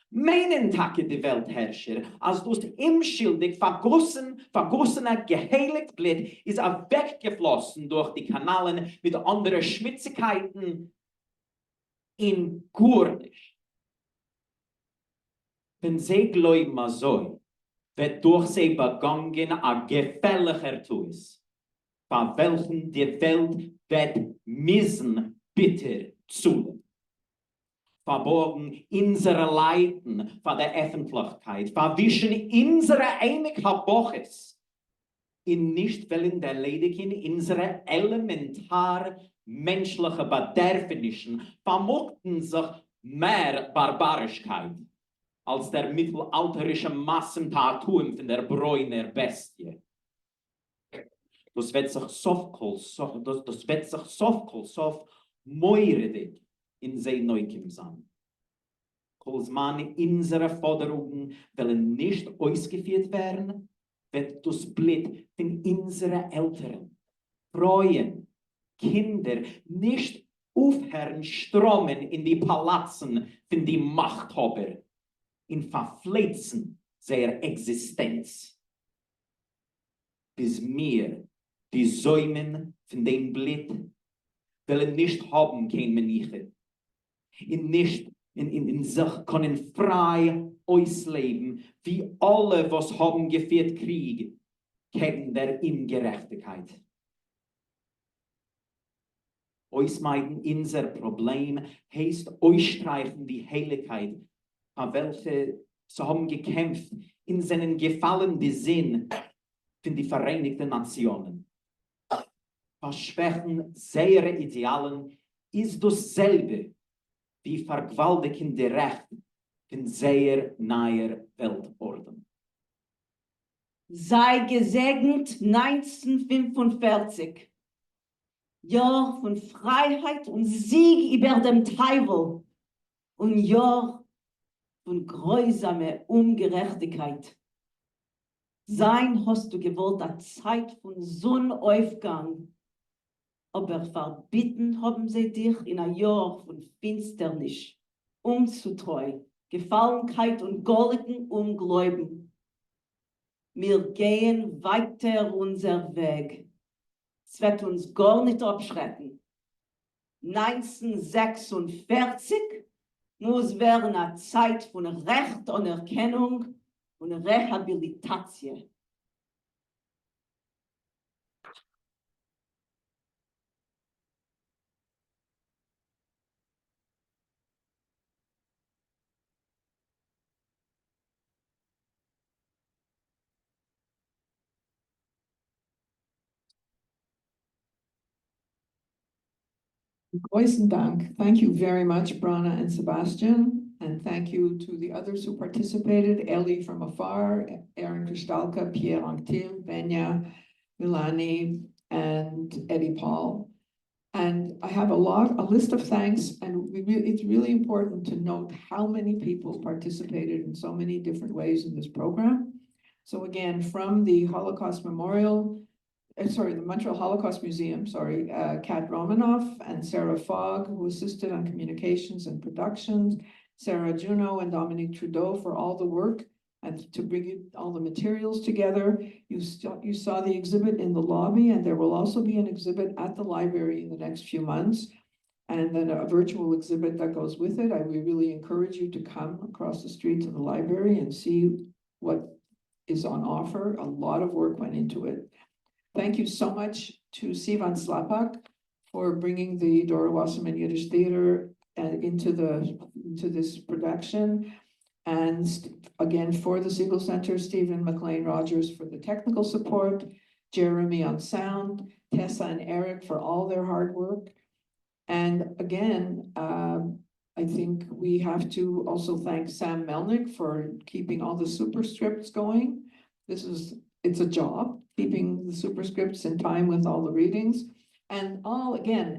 Speaker 2: Meinen Tage die Weltherrscher, als das imschildig vergossener geheiligt Blut ist weggeflossen durch die Kanalen mit anderen Schmutzigkeiten in Gurnisch. Wenn sie glauben so, wird durch sie begangen ein gefährlicher Tues, von welchen die Welt wird missen bitter zulen. Verborgen unsere Leiden von der Öffentlichkeit, verwischen unsere Einigkeitsboches, in nicht willen der Ledigen unsere elementar menschliche Bedürfnisse vermochten sich mehr Barbarischkeit als der mittelalterische Massentatum von der Bräuner Bestie. Das wird sich soft meuredig in sie Neukim sein. Als man unsere Forderungen wollen nicht ausgeführt werden, wird das Blut von unseren Eltern, Frauen, Kinder nicht aufhören strömen in die Palatzen von die Machthaber, in verfleizen seiner Existenz. Bis mir die Säumen von dem Blut wollen nicht haben kein Meniche. In sich können frei ausleben, wie alle, was haben geführt Krieg gegen der Ungerechtigkeit. Ausmeiden unser Problem heißt ausstreichen die Heiligkeit, auf welche sie haben gekämpft in seinen gefallenen Sinn von die Vereinigten Nationen. Verschwächen seine Idealen ist dasselbe wie vergewaltigen der Recht in sehr naher Weltordnung.
Speaker 4: Sei gesegnet 1945, Jahr von Freiheit und Sieg über dem Teufel und Jahr von grausamer Ungerechtigkeit. Sein hast du gewollt eine Zeit von Sonnenaufgang, aber verbitten haben sie dich in ein Jahr von Finsternis, unzutreu, Gefallenheit und goldigen Ungläuben. Wir gehen weiter unser Weg. Es wird uns gar nicht abschrecken. 1946 muss werden eine Zeit von Recht und Erkennung und Rehabilitation.
Speaker 1: Großen Dank. Thank you very much, Brana and Sebastian. And thank you to the others who participated, Ellie from afar, Aaron Kristalka, Pierre Anctil, Benya, Milani, and Eddie Paul. And I have a list of thanks, and it's really important to note how many people participated in so many different ways in this program. So again, from the Holocaust Memorial, the Montreal Holocaust Museum, Kat Romanoff and Sarah Fogg, who assisted on communications and productions, Sarah Juno and Dominique Trudeau for all the work and to bring all the materials together. You saw the exhibit in the lobby, and there will also be an exhibit at the library in the next few months, and then a virtual exhibit that goes with it. I would really encourage you to come across the street to the library and see what is on offer. A lot of work went into it. Thank you so much to Sivan Slapak for bringing the Dora Wasserman Yiddish Theatre into this production. And again, for the Segal Center, Stephen McLean Rogers for the technical support, Jeremy on sound, Tessa and Eric for all their hard work. And again, I think we have to also thank Sam Melnick for keeping all the superscripts going. It's a job, keeping the superscripts in time with all the readings. And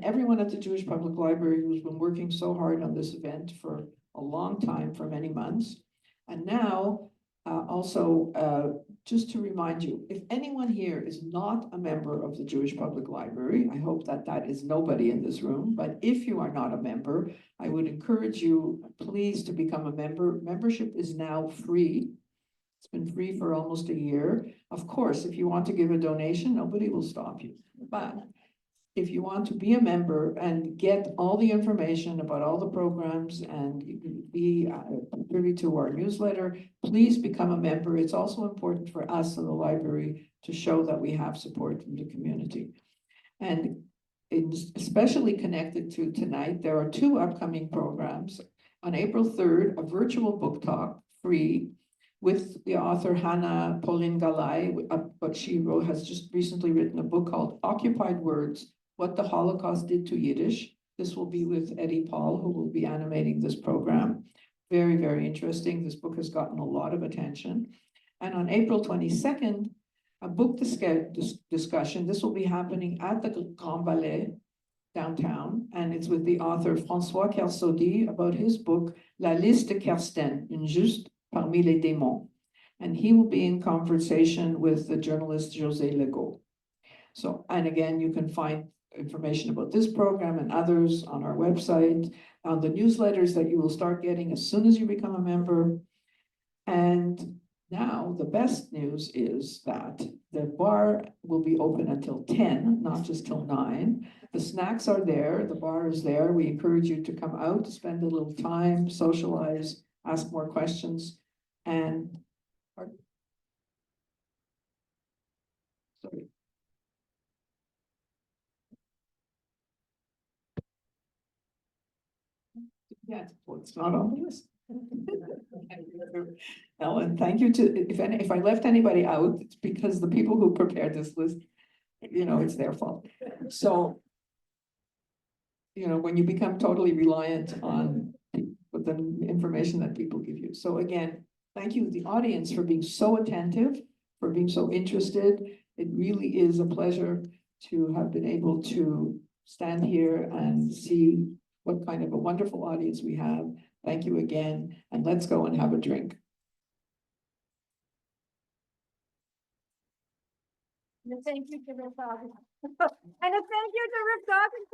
Speaker 1: everyone at the Jewish Public Library who's been working so hard on this event for a long time, for many months. And now, just to remind you, if anyone here is not a member of the Jewish Public Library, I hope that is nobody in this room, but if you are not a member, I would encourage you, please, to become a member. Membership is now free. It's been free for almost a year. Of course, if you want to give a donation, nobody will stop you. But if you want to be a member and get all the information about all the programs and you can be privy to our newsletter, please become a member. It's also important for us in the library to show that we have support from the community. And it's especially connected to tonight, there are two upcoming programs. On April 3rd, a virtual book talk, free, with the author Hannah Pauline Galay. What she wrote has just recently written a book called Occupied Words, What the Holocaust Did to Yiddish. This will be with Eddie Paul, who will be animating this program. Very, very interesting. This book has gotten a lot of attention. And on April 22nd, a book discussion. This will be happening at the Grand Ballet downtown, and it's with the author François Kersaudy about his book, La Liste de Kersten, Injuste parmi les démons. And he will be in conversation with the journalist José Legault. So, and again, you can find information about this program and others on our website, on the newsletters that you will start getting as soon as you become a member. And now the best news is that the bar will be open until 10, not just till 9. The snacks are there, the bar is there. We encourage you to come out to spend a little time, socialize, ask more questions, and sorry. Yeah, it's not on the list. No, and thank you to, if I left anybody out, it's because the people who prepared this list, it's their fault. So, when you become totally reliant on the information that people give you. So again, thank you, the audience, for being so attentive, for being so interested. It really is a pleasure to have been able to stand here and see what kind of a wonderful audience we have. Thank you again, and let's go and have a drink.
Speaker 13: Thank you to Rick Dawkins. And a thank you to Rick Dawkins.